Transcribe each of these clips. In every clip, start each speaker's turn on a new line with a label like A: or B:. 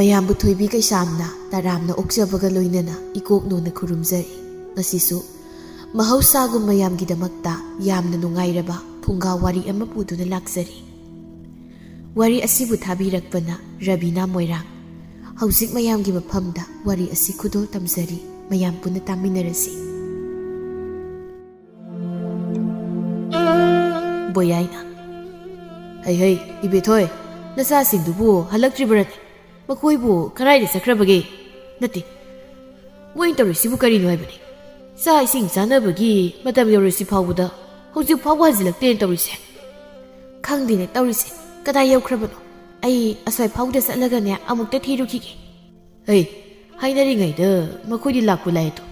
A: ꯃꯌꯥꯝꯕꯨ ꯊꯣꯏꯕꯤ ꯀꯩꯁꯥꯝꯅ ꯇꯔꯥꯝꯅ ꯑꯣꯛꯆꯕꯒ ꯂꯣꯏꯅꯅ ꯏꯀꯣꯛꯅꯣꯅ ꯈꯨꯔꯨꯝꯖꯔꯤ꯫ ꯉꯁꯤꯁꯨ ꯃꯍꯧꯁꯥꯒꯨꯝ ꯃꯌꯥꯝꯒꯤꯗꯃꯛꯇ ꯌꯥꯝꯅ ꯅꯨꯡꯉꯥꯏꯔꯕ ꯐꯨꯡꯒꯥ ꯋꯥꯔꯤ ꯑꯃ ꯄꯨꯗꯨꯅ ꯂꯥꯛꯆꯔꯤ꯫ ꯋꯥꯔꯤ ꯑꯁꯤꯕꯨ ꯊꯥꯕꯤꯔꯛꯄꯅ ꯔꯕꯤꯅꯥ ꯃꯣꯏꯔꯥꯡ꯫ ꯍꯧꯖꯤꯛ ꯃꯌꯥꯝꯒꯤ ꯃꯐꯝꯗ ꯋꯥꯔꯤ ꯑꯁꯤ ꯈꯨꯗꯣꯜ ꯇꯝꯖꯔꯤ꯫ ꯃꯌꯥꯝ ꯄꯨꯟꯅ ꯇꯥꯃꯤꯟꯅꯔꯁꯤ꯫ ꯕꯣꯌꯥꯏꯅ: ꯍꯩ ꯏꯕꯦꯊꯣꯏ, ꯅꯆꯥꯁꯤꯡꯗꯨꯕꯨ ꯍꯜꯂꯛꯇ꯭ꯔꯤꯕꯔꯅꯦ? ꯃꯈꯣꯏꯕꯨ ꯀꯔꯥꯏꯗ ꯆꯠꯈ꯭ꯔꯕꯒꯦ? ꯅꯠꯇꯦ, ꯃꯣꯏ ꯇꯧꯔꯤꯁꯤꯕꯨ ꯀꯔꯤꯅꯣ ꯍꯥꯏꯕꯅꯤ? ꯆꯥꯛ ꯏꯁꯤꯡ ꯆꯥꯅꯕꯒꯤ ꯃꯇꯝ ꯌꯧꯔꯁꯤ ꯐꯥꯎꯕꯗ ꯍꯧꯖꯤꯛ ꯐꯥꯎꯕ ꯍꯟꯖꯤꯜꯂꯛꯇꯦꯅ ꯇꯧꯔꯤꯁꯦ꯫ ꯈꯪꯗꯦꯅꯦ ꯇꯧꯔꯤꯁꯦ, ꯀꯗꯥꯏ ꯌꯧꯈ꯭ꯔꯕꯅꯣ? ꯑꯩ ꯑꯁ꯭ꯋꯥꯏ ꯐꯥꯎꯗ ꯆꯠꯂꯒꯅꯦ ꯑꯃꯨꯛꯇ ꯊꯤꯔꯨꯈꯤꯒꯦ꯫ ꯍꯥꯏꯅꯔꯤꯉꯩꯗ ꯃꯈꯣꯏꯗꯤ ꯂꯥꯛꯄ ꯂꯥꯛꯑꯦꯗꯣ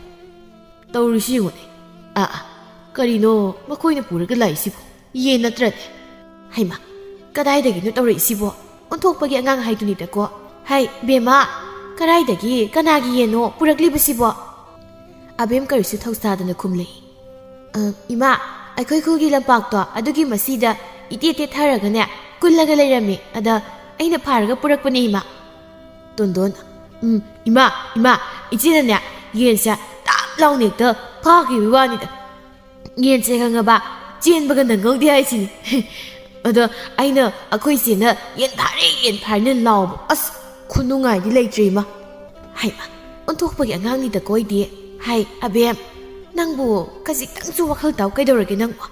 A: ꯇꯧꯔꯤꯁꯤ ꯌꯦꯡꯉꯨꯅꯦ꯫ ꯀꯔꯤꯅꯣ ꯃꯈꯣꯏꯅ ꯄꯨꯔꯒ ꯂꯥꯛꯏꯁꯤꯕꯣ? ꯌꯦꯟ ꯅꯠꯇ꯭ꯔꯅꯦ? ꯍꯩꯃꯥ, ꯀꯗꯥꯏꯗꯒꯤꯅꯣ ꯇꯧꯔꯛꯏꯁꯤꯕꯣ? ꯑꯣꯟꯊꯣꯛꯄꯒꯤ ꯑꯉꯥꯡ ꯍꯥꯏꯗꯨꯅꯤꯗꯀꯣ꯫ ꯍꯩ ꯕꯦꯝꯃ, ꯀꯔꯥꯏꯗꯒꯤ ꯀꯅꯥꯒꯤ ꯌꯦꯟꯅꯣ ꯄꯨꯔꯛꯂꯤꯕꯁꯤꯕꯣ? ꯑꯕꯦꯝ ꯀꯔꯤꯁꯨ ꯊꯧꯁꯥꯗꯅ ꯈꯨꯝꯂꯛꯏ꯫ ꯏꯃꯥ, ꯑꯩꯈꯣꯏ ꯈꯨꯜꯒꯤ ꯂꯝꯄꯥꯛꯇꯣ ꯑꯗꯨꯒꯤ ꯃꯁꯤꯗ ꯏꯇꯦꯛ ꯇꯦꯛꯊꯔꯒꯅꯦ ꯀꯨꯜꯂꯒ ꯂꯩꯔꯝꯃꯤ꯫ ꯑꯗ ꯑꯩꯅ ꯐꯥꯔꯒ ꯄꯨꯔꯛꯄꯅꯦ ꯏꯃꯥ꯫ ꯇꯣꯟꯗꯣꯟ: ꯏꯃꯥ, ꯏꯆꯦꯅꯅꯦ ꯌꯦꯟꯁꯦ ꯇꯥꯞ ꯂꯥꯎꯅ ꯍꯦꯛꯇ ꯐꯥꯈꯤꯕꯒꯤ ꯋꯥꯅꯤꯗ꯫ ꯌꯦꯟꯁꯦ ꯈꯪꯉꯕ ꯆꯦꯟꯕꯒ ꯅꯪꯍꯧꯗꯦ ꯍꯥꯏꯁꯤꯅꯤ꯫ ꯑꯗꯣ ꯑꯩꯅ ꯑꯩꯈꯣꯏ ꯆꯦꯅ ꯌꯦꯟ ꯐꯥꯔꯦꯅ ꯂꯥꯎꯕ, ꯑꯁ ꯈꯨꯅꯨꯡꯉꯥꯏꯗꯤ ꯂꯩꯇ꯭ꯔꯦ ꯏꯃꯥ꯫ ꯍꯩꯃꯥ, ꯑꯣꯟꯊꯣꯛꯄꯒꯤ ꯑꯉꯥꯡꯅꯤꯗꯀꯣ ꯑꯩꯗꯤ꯫ ꯍꯥꯏ ꯑꯕꯦꯝ, ꯅꯪꯕꯨ ꯈꯖꯤꯛꯇꯪꯁꯨ ꯋꯥꯈꯜ ꯇꯥꯎ ꯀꯩꯗꯧꯔꯒꯦ ꯅꯪꯕꯨ?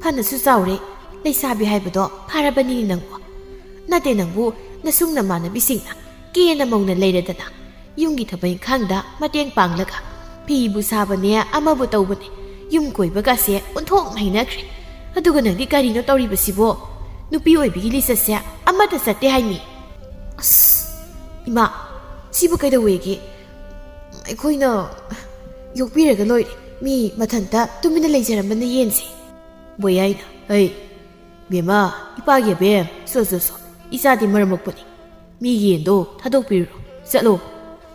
A: ꯐꯅꯁꯨ ꯆꯥꯎꯔꯦ, ꯂꯩꯁꯥꯕꯤ ꯍꯥꯏꯕꯗꯣ ꯐꯥꯔꯕꯅꯤꯅꯦ ꯅꯪꯕꯨ꯫ ꯅꯠꯇꯦ, ꯅꯪꯕꯨ ꯅꯁꯨꯡ ꯅꯃꯥꯟꯅꯕꯤꯁꯤꯡꯅ ꯀꯦꯅ ꯃꯧꯅ ꯂꯩꯔꯗꯅ ꯌꯨꯝꯒꯤ ꯊꯕꯛ ꯏꯪꯈꯥꯡꯗ ꯃꯇꯦꯡ ꯄꯥꯡꯂꯒ ꯐꯤꯕꯨ ꯁꯥꯕꯅꯦ ꯑꯃꯕꯨ ꯇꯧꯕꯅꯦ, ꯌꯨꯝ ꯀꯣꯏꯕꯒꯁꯦ ꯑꯣꯟꯊꯣꯛꯅ ꯍꯩꯅꯈ꯭ꯔꯦ꯫ ꯑꯗꯨꯒ ꯅꯪꯗꯤ ꯀꯔꯤꯅꯣ ꯇꯧꯔꯤꯕꯁꯤꯕꯣ? ꯅꯨꯄꯤ ꯑꯣꯏꯕꯒꯤ ꯂꯤꯆꯠꯁꯦ ꯑꯃꯠꯇ ꯆꯠꯇꯦ ꯍꯥꯏꯅꯤ꯫ ꯑꯁ ꯏꯃꯥ, ꯁꯤꯕꯨ ꯀꯩꯗꯧꯋꯦꯒꯦ? ꯑꯩꯈꯣꯏꯅ ꯌꯣꯛꯄꯤꯔꯒ ꯂꯣꯏꯔꯦ, ꯃꯤ ꯃꯊꯟꯇ ꯇꯨꯃꯤꯟꯅ ꯂꯩꯖꯔꯝꯕꯅ ꯌꯦꯟꯁꯦ꯫ ꯕꯣꯌꯥꯏꯅ: ꯕꯦꯝꯃ, ꯏꯄꯥꯒꯤ ꯑꯕꯦꯝ, ꯁꯣ ꯏꯆꯥꯗꯤ ꯃꯔꯝ ꯃꯣꯛꯄꯅꯤ꯫ ꯃꯤꯒꯤ ꯌꯦꯟꯗꯣ ꯊꯥꯗꯣꯛꯄꯤꯔꯨꯔꯣ, ꯆꯠꯂꯣ,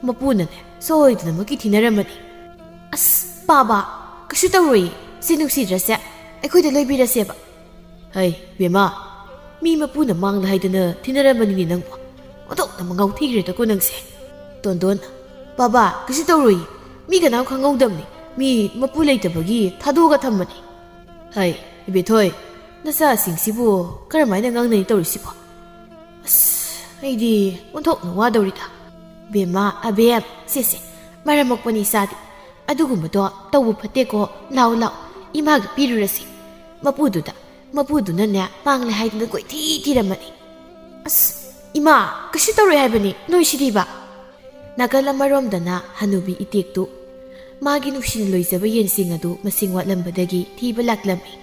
A: ꯃꯄꯨꯅꯅꯦ ꯁꯣꯏꯗꯅꯃꯛꯀꯤ ꯊꯤꯅꯔꯝꯃꯅꯤ꯫ ꯑꯁ ꯄꯥꯕ, ꯀꯩꯁꯨ ꯇꯧꯔꯣꯏꯌꯦ, ꯁꯤ ꯅꯨꯡꯁꯤꯗ꯭ꯔꯁꯦ ꯑꯩꯈꯣꯏꯗ ꯂꯣꯏꯕꯤꯔꯁꯦꯕ꯫ ꯕꯦꯝꯃ, ꯃꯤ ꯃꯄꯨꯅ ꯃꯥꯡꯂ ꯍꯥꯏꯗꯅ ꯊꯤꯅꯔꯝꯃꯅꯤꯅꯦ ꯅꯪꯕꯨ꯫ ꯑꯣꯟꯊꯣꯛꯅ ꯃꯉꯥꯎ ꯊꯤꯈ꯭ꯔꯦꯗꯀꯣ ꯅꯪꯁꯦ꯫ ꯇꯣꯟꯗꯣꯟ: ꯕꯥꯕꯥ, ꯀꯩꯁꯨ ꯇꯧꯔꯣꯏꯌꯦ, ꯃꯤ ꯀꯅꯥꯝ ꯈꯪꯍꯧꯗꯕꯅꯤ, ꯃꯤ ꯃꯄꯨ ꯂꯩꯇꯕꯒꯤ ꯊꯥꯗꯣꯛꯑꯒ ꯊꯝꯕꯅꯤ꯫ ꯏꯕꯦꯊꯣꯏ, ꯅꯆꯥꯁꯤꯡꯁꯤꯕꯨ ꯀꯔꯝꯍꯥꯏꯅ ꯉꯥꯡꯅꯩ ꯇꯧꯔꯤꯁꯤꯕꯣ? ꯑꯁ ꯑꯩꯗꯤ ꯑꯣꯟꯊꯣꯛꯅ ꯋꯥꯗꯧꯔꯤꯗ꯫ ꯕꯦꯝꯃ, ꯑꯕꯦꯝ, ꯁꯦ ꯃꯔꯝ ꯃꯣꯛꯄꯅꯤ ꯏꯆꯥꯗꯤ, ꯑꯗꯨꯒꯨꯝꯕꯗꯣ ꯇꯧꯕ ꯐꯠꯇꯦꯀꯣ꯫ ꯂꯥꯛꯑꯣ, ꯏꯃꯥꯒ ꯄꯤꯔꯨꯔꯁꯤ꯫ ꯃꯄꯨꯗꯨꯅꯅꯦ ꯃꯥꯡꯂꯦ ꯍꯥꯏꯗꯅ ꯀꯣꯏꯊꯤ ꯊꯤꯔꯝꯃꯅꯤ꯫ ꯑꯁ ꯏꯃꯥ, ꯀꯩꯁꯨ ꯇꯧꯔꯣꯏ ꯍꯥꯏꯕꯅꯤ, ꯅꯣꯏ ꯁꯤꯗꯤꯕ꯫ ꯅꯥꯀꯜ ꯑꯃꯔꯣꯝꯗꯅ ꯍꯅꯨꯕꯤ ꯏꯇꯦꯛꯇꯨ ꯃꯥꯒꯤ ꯅꯨꯡꯁꯤꯅ ꯂꯣꯏꯖꯕ ꯌꯦꯟꯁꯤꯡ ꯑꯗꯨ ꯃꯁꯤꯡ ꯋꯥꯠꯂꯝꯕꯗꯒꯤ ꯊꯤꯕ ꯂꯥꯛꯂꯝꯃꯤ꯫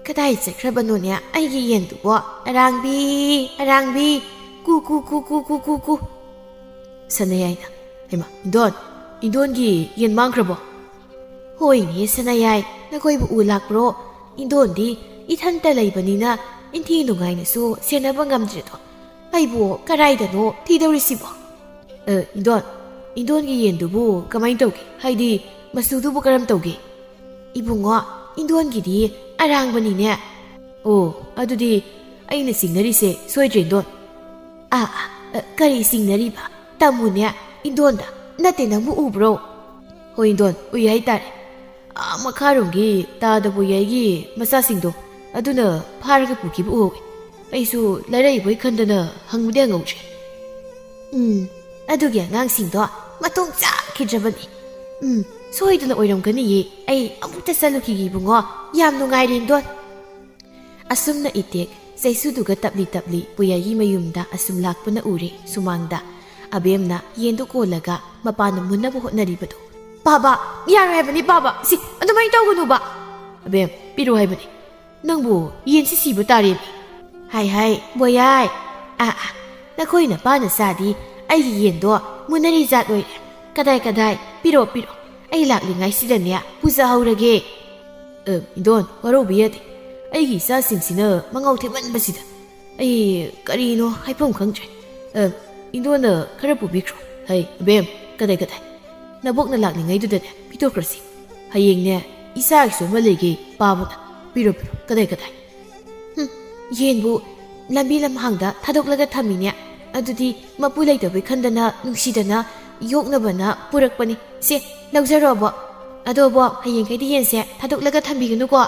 A: ꯀꯗꯥꯏ ꯆꯠꯈ꯭ꯔꯕꯅꯣꯅꯦ ꯑꯩꯒꯤ ꯌꯦꯟꯗꯨꯕꯣ? ꯑꯔꯥꯡꯕꯤ, ꯀꯨ꯫ ꯁꯅꯥꯌꯥꯏꯅ: ꯍꯩꯃꯥ, ꯏꯟꯗꯣꯟꯒꯤ ꯌꯦꯟ ꯃꯥꯡꯈ꯭ꯔꯕꯣ? ꯍꯣꯏꯅꯦ ꯁꯅꯥꯌꯥꯏ, ꯅꯈꯣꯏꯕꯨ ꯎ ꯂꯥꯛꯄ꯭ꯔꯣ? ꯏꯟꯗꯣꯟꯗꯤ ꯏꯊꯟꯇ ꯂꯩꯕꯅꯤꯅ ꯏꯟꯊꯤ ꯅꯨꯡꯉꯥꯏꯅꯁꯨ ꯁꯦꯟꯅꯕ ꯉꯝꯗ꯭ꯔꯦꯗꯣ꯫ ꯑꯩꯕꯨ ꯀꯔꯥꯏꯗꯅꯣ ꯊꯤꯗꯧꯔꯤꯁꯤꯕꯣ? ꯏꯟꯗꯣꯟꯒꯤ ꯌꯦꯟꯗꯨꯕꯨ ꯀꯃꯥꯏꯅ ꯇꯧꯒꯦ? ꯍꯥꯏꯗꯤ ꯃꯆꯨꯗꯨꯕꯨ ꯀꯔꯝ ꯇꯧꯒꯦ? ꯏꯕꯨꯡꯉꯣ, ꯏꯟꯗꯣꯟꯒꯤꯗꯤ ꯑꯔꯥꯡꯕꯅꯤꯅꯦ꯫ ꯑꯣ, ꯑꯗꯨꯗꯤ ꯑꯩꯅꯆꯤꯡꯅꯔꯤꯁꯦ ꯁꯣꯏꯗ꯭ꯔꯦ ꯏꯟꯗꯣꯟ꯫ ꯀꯔꯤ ꯆꯤꯡꯅꯔꯤꯕ? ꯇꯝꯃꯨꯅꯦ ꯏꯟꯗꯣꯟꯗ, ꯅꯠꯇꯦ ꯅꯪꯕꯨ ꯎꯕ꯭ꯔꯣ? ꯍꯣꯏ ꯏꯟꯗꯣꯟ, ꯎꯏ ꯍꯥꯏꯇꯥꯔꯦ꯫ ꯃꯈꯥꯔꯣꯝꯒꯤ ꯇꯥꯗ ꯕꯣꯌꯥꯏꯒꯤ ꯃꯆꯥꯁꯤꯡꯗꯣ ꯑꯗꯨꯅ ꯐꯥꯔꯒ ꯄꯨꯈꯤꯕ ꯎꯍꯧꯏ꯫ ꯑꯩꯁꯨ ꯂꯩꯔꯛꯏꯕꯣꯏ ꯈꯟꯗꯅ ꯍꯪꯕꯗꯤ ꯍꯪꯍꯧꯗ꯭ꯔꯦ꯫ ꯑꯗꯨꯒꯤ ꯑꯉꯥꯡꯁꯤꯡꯗꯣ ꯃꯇꯣꯡ ꯆꯥꯈꯤꯗ꯭ꯔꯕꯅꯤ꯫ ꯁꯣꯏꯗꯅ ꯑꯣꯏꯔꯝꯒꯅꯤꯌꯦ, ꯑꯩ ꯑꯃꯨꯛꯇ ꯆꯠꯂꯨꯈꯤꯒꯦ ꯏꯕꯨꯡꯉꯣ, ꯌꯥꯝ ꯅꯨꯡꯉꯥꯏꯔꯦ ꯏꯟꯗꯣꯟ꯫ ꯑꯁꯨꯝꯅ ꯏꯇꯦꯛ ꯆꯩꯁꯨꯗꯨꯒ ꯇꯞꯂꯤ ꯕꯣꯌꯥꯏꯒꯤ ꯃꯌꯨꯝꯗ ꯑꯁꯨꯝ ꯂꯥꯛꯄꯅ ꯎꯔꯦ꯫ ꯁꯨꯃꯥꯡꯗ ꯑꯕꯦꯝꯅ ꯌꯦꯟꯗꯨ ꯀꯣꯜꯂꯒ ꯃꯄꯥꯟꯅ ꯃꯨꯟꯅꯕ ꯍꯣꯠꯅꯔꯤꯕꯗꯣ꯫ ꯕꯥꯕꯥ, ꯌꯥꯔꯣꯏ ꯍꯥꯏꯕꯅꯤ ꯕꯥꯕꯥ, ꯁꯤ ꯑꯗꯨꯃꯥꯏꯅ ꯇꯧꯒꯅꯨꯕ꯫ ꯑꯕꯦꯝ, ꯄꯤꯔꯣ ꯍꯥꯏꯕꯅꯤ, ꯅꯪꯕꯨ ꯌꯦꯟꯁꯤ ꯁꯤꯕ ꯇꯥꯔꯦꯅꯦ꯫ ꯍꯥꯏ ꯕꯣꯌꯥꯏ, ꯅꯈꯣꯏ ꯅꯄꯥꯅ ꯆꯥꯗꯤ ꯑꯩꯒꯤ ꯌꯦꯟꯗꯣ ꯃꯨꯟꯅꯔꯤ ꯖꯥꯠ ꯑꯣꯏꯔꯦ꯫ ꯀꯗꯥꯏ, ꯄꯤꯔꯣ, ꯑꯩ ꯂꯥꯛꯂꯤꯉꯩꯁꯤꯗꯅꯦ ꯄꯨꯖꯍꯧꯔꯒꯦ꯫ ꯏꯟꯗꯣꯟ, ꯋꯥꯔꯧꯕ ꯌꯥꯗꯦ, ꯑꯩꯒꯤ ꯏꯆꯥꯁꯤꯡꯁꯤꯅ ꯃꯉꯥꯎ ꯊꯦꯝꯃꯟꯕꯁꯤꯗ ꯑꯩ ꯀꯔꯤꯅꯣ ꯍꯥꯏꯐꯝ ꯈꯪꯗ꯭ꯔꯦ꯫ ꯏꯟꯗꯣꯟꯅ ꯈꯔ ꯄꯨꯕꯤꯈ꯭ꯔꯣ꯫ ꯑꯕꯦꯝ, ꯀꯗꯥꯏ, ꯅꯕꯣꯛꯅ ꯂꯥꯛꯂꯤꯉꯩꯗꯨꯗꯅꯦ ꯄꯤꯊꯣꯛꯈ꯭ꯔꯁꯤ꯫ ꯍꯌꯦꯡꯅꯦ ꯏꯆꯥꯒꯤꯁꯨ ꯑꯃ ꯂꯩꯒꯦ ꯄꯥꯕꯅ꯫ ꯄꯤꯔꯣ, ꯀꯗꯥꯏ꯫ ꯌꯦꯟꯕꯨ ꯂꯝꯕꯤ ꯂꯝꯍꯥꯡꯗ ꯊꯥꯗꯣꯛꯂꯒ ꯊꯝꯃꯤꯅꯦ꯫ ꯑꯗꯨꯗꯤ ꯃꯄꯨ ꯂꯩꯇꯕꯩ ꯈꯟꯗꯅ ꯅꯨꯡꯁꯤꯗꯅ ꯌꯣꯛꯅꯕꯅ ꯄꯨꯔꯛꯄꯅꯤ ꯁꯦ ꯂꯧꯖꯔꯣꯕꯣ ꯑꯗꯣꯕꯣ ꯍꯌꯦꯡꯈꯩꯗꯤ ꯌꯦꯟꯁꯦ ꯊꯥꯗꯣꯛꯂꯒ ꯊꯝꯕꯤꯒꯅꯨꯀꯣ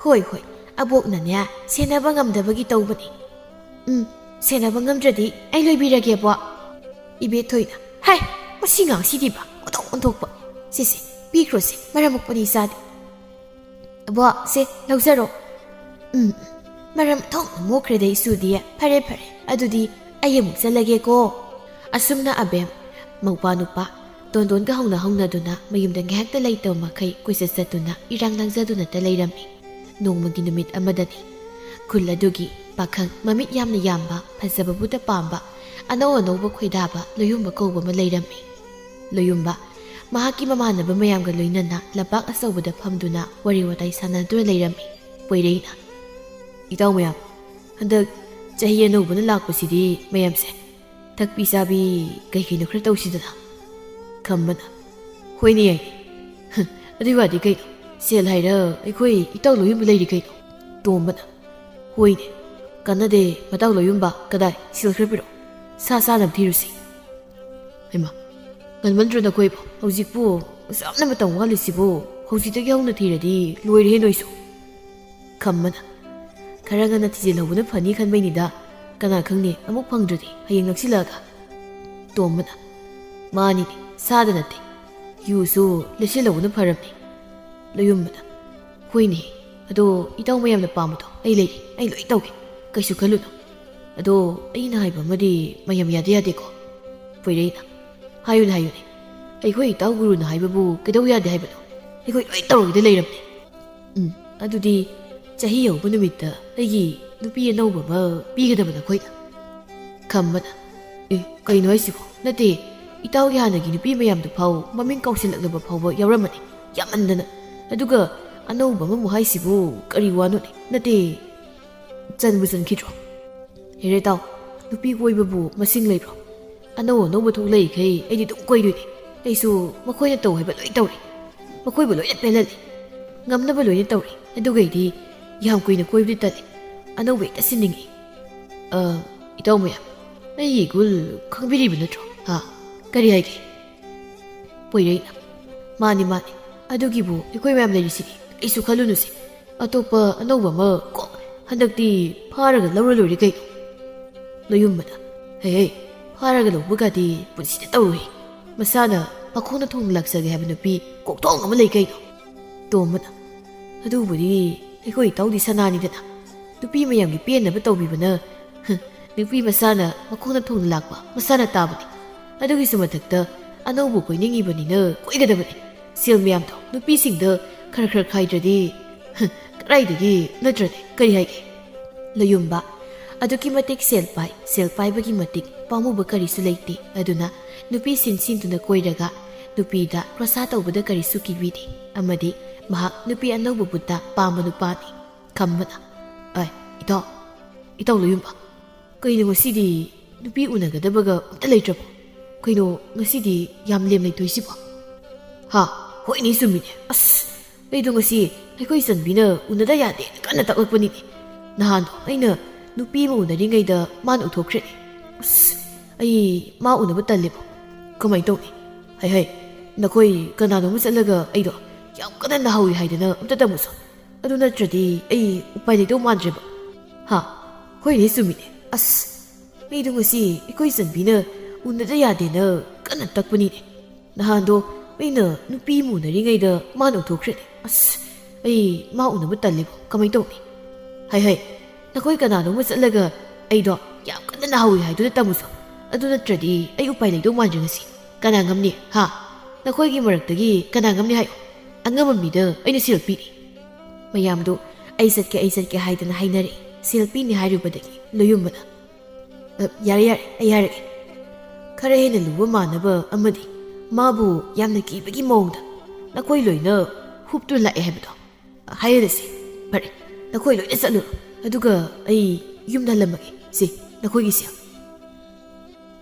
A: ꯍꯣꯏ ꯍꯣꯏ ꯑꯕꯣꯛꯅꯅꯦ ꯁꯦꯟꯅꯕ ꯉꯝꯗꯕꯒꯤ ꯇꯧꯕꯅꯤ ꯁꯦꯟꯅꯕ ꯉꯝꯗ꯭ꯔꯗꯤ ꯑꯩ ꯂꯣꯏꯕꯤꯔꯒꯦꯕꯣ 이베토이나 하이 마싱아 시디바 어떡 세세 비크로세 말아먹보니 싸디 세 럭자로 말람 통 모크레데 이수디에 파레 아두디 아예 묵살라게고 아숨나 아뱀 먹바 누빠 돈돈가 하우나두나 mayumda ngahakta laytaw makay kuisasatuna irang langzaduna talayrami nongmagi numit amadani kuladugi pakhang mamit yamna yamba phasababuda pamba anauba khoidaba loyumba kouba ma layrami loyumba mahaki mamanaba mayamga loinana lapak asawbada phamduna wari watai sanadura layrami poireina itaw mayam handak chahi anobana lakpasidi mayamse thakpi sabi kaikino khra tawsidana khambana hoini yai adi wadi kai sel haira aikoi itaw loyumba layri kai tombana hoine kanade mataw loyumba kadai sil khra biro sa nam thirusi hema ganmandro na koi hojikpu samna matam walisibu hojitagi hauna thiradi loire noisu khambana karanga na thijil hobuna phani khanbai nida kana khangni amuk phangdradi hayeng naksilaga tombana mani 사드 나테 유수 레실로는 파람니 로윤마다 호이니 아도 이따오 마얌나 빠무도 아이 로이 따오게 까이수 칼루노 아도 아이나 하이바 마디 마얌 야데야데고 포이레이나 하유네 아이 호이 따오 구루나 하이바부 그다오 야데 하이바도 아이 호이 로이 따오게 레이람니 아두디 자히 여부 누미다 아이기 누비에 나오바마 비게다바나 코이다 감마나 까이노 하이시고 나테 ꯏꯇꯥꯎꯒꯤ ꯍꯥꯟꯅꯒꯤ ꯅꯨꯄꯤ ꯃꯌꯥꯝꯗꯨ ꯐꯥꯎ ꯃꯃꯤꯡ ꯀꯧꯁꯤꯜꯂꯛꯂꯕ ꯐꯥꯎꯕ ꯌꯥꯎꯔꯝꯃꯅꯤ ꯌꯥꯝꯃꯟꯗꯅ ꯑꯗꯨꯒ ꯑꯅꯧꯕ ꯑꯃꯃꯨꯛ ꯍꯥꯏꯁꯤꯕꯨ ꯀꯔꯤ ꯋꯥꯅꯣꯅꯦ ꯅꯠꯇꯦ ꯆꯟꯕꯨ ꯆꯟꯈꯤꯗ꯭ꯔꯣ ꯍꯦꯔꯦ ꯇꯥꯎ ꯅꯨꯄꯤ ꯀꯣꯏꯕꯕꯨ ꯃꯁꯤꯡ ꯂꯩꯕ꯭ꯔꯣ ꯑꯅꯧꯕ ꯊꯣꯛꯂꯛꯏꯈꯩ ꯑꯩꯗꯤ ꯑꯗꯨꯝ ꯀꯣꯏꯗꯣꯏꯅꯤ ꯑꯩꯁꯨ ꯃꯈꯣꯏꯅ ꯇꯧ ꯍꯥꯏꯕ ꯂꯣꯏ ꯇꯧꯔꯤ ꯃꯈꯣꯏꯕꯨ ꯂꯣꯏꯅ ꯄꯦꯜꯍꯜꯂꯤ ꯉꯝꯅꯕ ꯂꯣꯏꯅ ꯇꯧꯔꯤ ꯑꯗꯨꯒꯩꯗꯤ ꯌꯥꯝ ꯀꯨꯏꯅ ꯀꯣꯏꯕꯗꯤ ꯇꯜꯂꯤ ꯑꯅꯧꯕ ꯍꯦꯛꯇ ꯁꯤꯟꯅꯤꯡꯉꯤ ꯏꯇꯥꯎ ꯃꯌꯥꯝ ꯑꯩꯒꯤ ꯒꯨꯜ ꯈꯪꯕꯤꯔꯤꯕ ꯅꯠꯇ꯭ꯔꯣ ꯀꯔꯤ ꯍꯥꯏꯒꯦ ꯄꯣꯏꯔꯩꯅ ꯃꯥꯅꯤ ꯑꯗꯨꯒꯤꯕꯨ ꯑꯩꯈꯣꯏ ꯃꯌꯥꯝ ꯂꯩꯔꯤꯁꯤꯗꯤ ꯀꯩꯁꯨ ꯈꯜꯂꯨꯅꯨꯁꯤ ꯑꯇꯣꯞꯄ ꯑꯅꯧꯕ ꯑꯃ ꯀꯣ ꯍꯟꯗꯛꯇꯤ ꯐꯥꯔꯒ ꯂꯧꯔ ꯂꯣꯏꯔꯦ ꯀꯩꯅꯣ ꯂꯣꯌꯨꯝꯕꯅ ꯍꯦ ꯐꯥꯔꯒ ꯂꯧꯕꯒꯗꯤ ꯄꯨꯟꯁꯤꯗ ꯇꯧꯔꯣꯏ ꯃꯁꯥꯅ ꯃꯈꯣꯡꯅ ꯊꯣꯡꯅ ꯂꯥꯛꯆꯒꯦ ꯍꯥꯏꯕ ꯅꯨꯄꯤ ꯀꯣꯛꯊꯣꯡ ꯑꯃ ꯂꯩ ꯀꯩꯅꯣ ꯇꯣꯝꯕꯅ ꯑꯗꯨꯕꯨꯗꯤ ꯑꯩꯈꯣꯏ ꯏꯇꯥꯎꯗꯤ ꯁꯅꯥꯅꯤꯗꯅ ꯅꯨꯄꯤ ꯃꯌꯥꯝꯒꯤ ꯄꯦꯟꯅꯕ ꯇꯧꯕꯤꯕꯅ ꯅꯨꯄꯤ ꯃꯁꯥꯅ ꯃꯈꯣꯡꯅ ꯊꯣꯡꯅ ꯂꯥꯛꯄ ꯃꯁꯥꯅ ꯇꯥꯕꯅꯤ ꯑꯗꯨꯒꯤꯁꯨ ꯃꯊꯛꯇ ꯑꯅꯧꯕ ꯀꯣꯏꯅꯤꯡꯉꯤꯕꯅꯤꯅ ꯀꯣꯏꯒꯗꯕꯅꯤ ꯁꯦꯜ ꯃꯌꯥꯝꯗꯣ ꯅꯨꯄꯤꯁꯤꯡꯗ ꯈꯔ ꯈꯥꯏꯗ꯭ꯔꯗꯤ ꯀꯗꯥꯏꯗꯒꯤ ꯅꯠꯇ꯭ꯔꯗꯤ ꯀꯔꯤ ꯍꯥꯏꯒꯦ ꯂꯌꯨꯝꯕ ꯑꯗꯨꯛꯀꯤ ꯃꯇꯤꯛ ꯁꯦꯜ ꯄꯥꯏꯕꯒꯤ ꯃꯇꯤꯛ ꯄꯥꯝꯃꯨꯕ ꯀꯔꯤꯁꯨ ꯂꯩꯇꯦ ꯑꯗꯨꯅ ꯅꯨꯄꯤꯁꯤꯡꯗꯨꯅ ꯀꯣꯏꯔꯒ ꯅꯨꯄꯤꯗ ꯀ꯭ꯔꯣꯁꯥ ꯇꯧꯕꯗ ꯀꯔꯤꯁꯨ ꯀꯤꯕꯤꯗꯦ ꯑꯃꯗꯤ ꯃꯍꯥꯛ ꯅꯨꯄꯤ ꯑꯅꯧꯕꯕꯨꯇ ꯄꯥꯝꯕ ꯅꯨꯄꯥꯅꯤ ꯈꯝꯕꯅ ꯏꯇꯥꯎ ꯂꯌꯨꯝꯕ ꯀꯩꯅꯣ ꯉꯁꯤꯗꯤ ꯅꯨꯄꯤ ꯎꯅꯒꯗꯕꯒ ꯑꯝꯇ ꯂꯩꯇ꯭ꯔꯕꯣ ꯀꯩꯅꯣ ꯉꯁꯤꯗꯤ ꯌꯥꯝ ꯂꯦꯝ ꯂꯩꯇꯣꯏꯁꯤꯕꯣ ꯍꯣꯏꯅꯤ ꯆꯨꯝꯃꯤꯅꯦ ꯑꯁ ꯑꯩꯗꯣ ꯉꯁꯤ ꯑꯩꯈꯣꯏ ꯆꯟꯕꯤꯅ ꯎꯅꯗ ꯌꯥꯗꯦꯅ ꯀꯟꯅ ꯇꯛꯂꯛꯄꯅꯤꯅꯦ ꯅꯍꯥꯟꯗꯣ ꯑꯩꯅ ꯅꯨꯄꯤ ꯑꯃ ꯎꯅꯔꯤꯉꯩꯗ ꯃꯥꯅ ꯎꯊꯣꯛꯈ꯭ꯔꯦꯅꯦ ꯑꯁ ꯑꯩ ꯃꯥ ꯎꯅꯕ ꯇꯜꯂꯦꯕꯣ ꯀꯃꯥꯏꯅ ꯇꯧꯅꯤ ꯍꯩ ꯅꯈꯣꯏ ꯀꯅꯥꯅꯣꯝꯃ ꯆꯠꯂꯒ ꯑꯩꯗꯣ ꯌꯥꯝ ꯀꯟꯅ ꯅꯥꯍꯧꯋꯤ ꯍꯥꯏꯗꯅ ꯑꯝꯇ ꯇꯝꯃꯨꯁꯣ ꯑꯗꯨ ꯅꯠꯇ꯭ꯔꯗꯤ ꯑꯩ ꯎꯄꯥꯏ ꯂꯩꯗꯧ ꯃꯥꯟꯗ꯭ꯔꯦꯕ ꯍꯣꯏꯅꯤ ꯆꯨꯝꯃꯤꯅꯦ ꯑꯁ ꯑꯩꯗꯣ ꯉꯁꯤ ꯑꯩꯈꯣꯏ ꯆꯟꯕꯤꯅ ꯎꯅꯗ ꯌꯥꯗꯦꯅ ꯀꯟꯅ ꯇꯛꯄꯅꯤꯅꯦ ꯅꯍꯥꯟꯗꯣ ꯑꯩꯅ ꯅꯨꯄꯤ ꯑꯃ ꯎꯅꯔꯤꯉꯩꯗ ꯃꯥꯅ ꯎꯊꯣꯛꯈ꯭ꯔꯦꯅꯦ ꯑꯁ ꯑꯩ ꯃꯥ ꯎꯅꯕ ꯇꯜꯂꯦꯕꯣ ꯀꯃꯥꯏꯅ ꯇꯧꯅꯤ ꯍꯩ ꯅꯈꯣꯏ ꯀꯅꯥꯅꯣꯝꯃ ꯆꯠꯂꯒ ꯑꯩꯗꯣ ꯌꯥꯝ ꯀꯟꯅ ꯅꯥꯍꯧꯋꯤ ꯍꯥꯏꯗꯨꯅ ꯇꯝꯃꯨꯁꯣ ꯑꯗꯨ ꯅꯠꯇ꯭ꯔꯗꯤ ꯑꯩ ꯎꯄꯥꯏ ꯂꯩꯗꯧ ꯃꯥꯟꯗ꯭ꯔꯦ ꯉꯁꯤ ꯀꯅꯥ ꯉꯝꯅꯤ ꯅꯈꯣꯏꯒꯤ ꯃꯔꯛꯇꯒꯤ ꯀꯅꯥ ꯉꯝꯅꯤ ꯍꯥꯏꯌꯣ ꯑꯉꯝꯕ ꯃꯤꯗ ꯑꯩꯅ ꯁꯦꯜ ꯄꯤꯅꯤ ꯃꯌꯥꯝꯗꯣ ꯑꯩ ꯆꯠꯀꯦ ꯍꯥꯏꯗꯅ ꯍꯥꯏꯅꯔꯦ ꯁꯦꯜ ꯄꯤꯅꯤ ꯍꯥꯏꯔꯨꯕꯗꯒꯤ ꯂꯣꯌꯨꯝꯕꯅ ꯌꯥꯔꯦ ꯑꯩ ꯍꯥꯏꯔꯒꯦ ꯈꯔ ꯍꯦꯟꯅ ꯂꯨꯕ ꯃꯥꯟꯅꯕ ꯑꯃꯗꯤ ꯃꯥꯕꯨ ꯌꯥꯝꯅ ꯀꯤꯕꯒꯤ ꯃꯑꯣꯡꯗ ꯅꯈꯣꯏ ꯂꯣꯏꯅ ꯍꯨꯞꯇꯨꯅ ꯂꯥꯛꯑꯦ ꯍꯥꯏꯕꯗꯣ ꯍꯥꯏꯔꯁꯤ ꯐꯔꯦ ꯅꯈꯣꯏ ꯂꯣꯏꯅ ꯆꯠꯂꯨꯔꯣ ꯑꯗꯨꯒ ꯑꯩ ꯌꯨꯝꯗ ꯍꯜꯂꯝꯃꯒꯦ ꯁꯤ ꯅꯈꯣꯏꯒꯤ ꯁꯦꯜ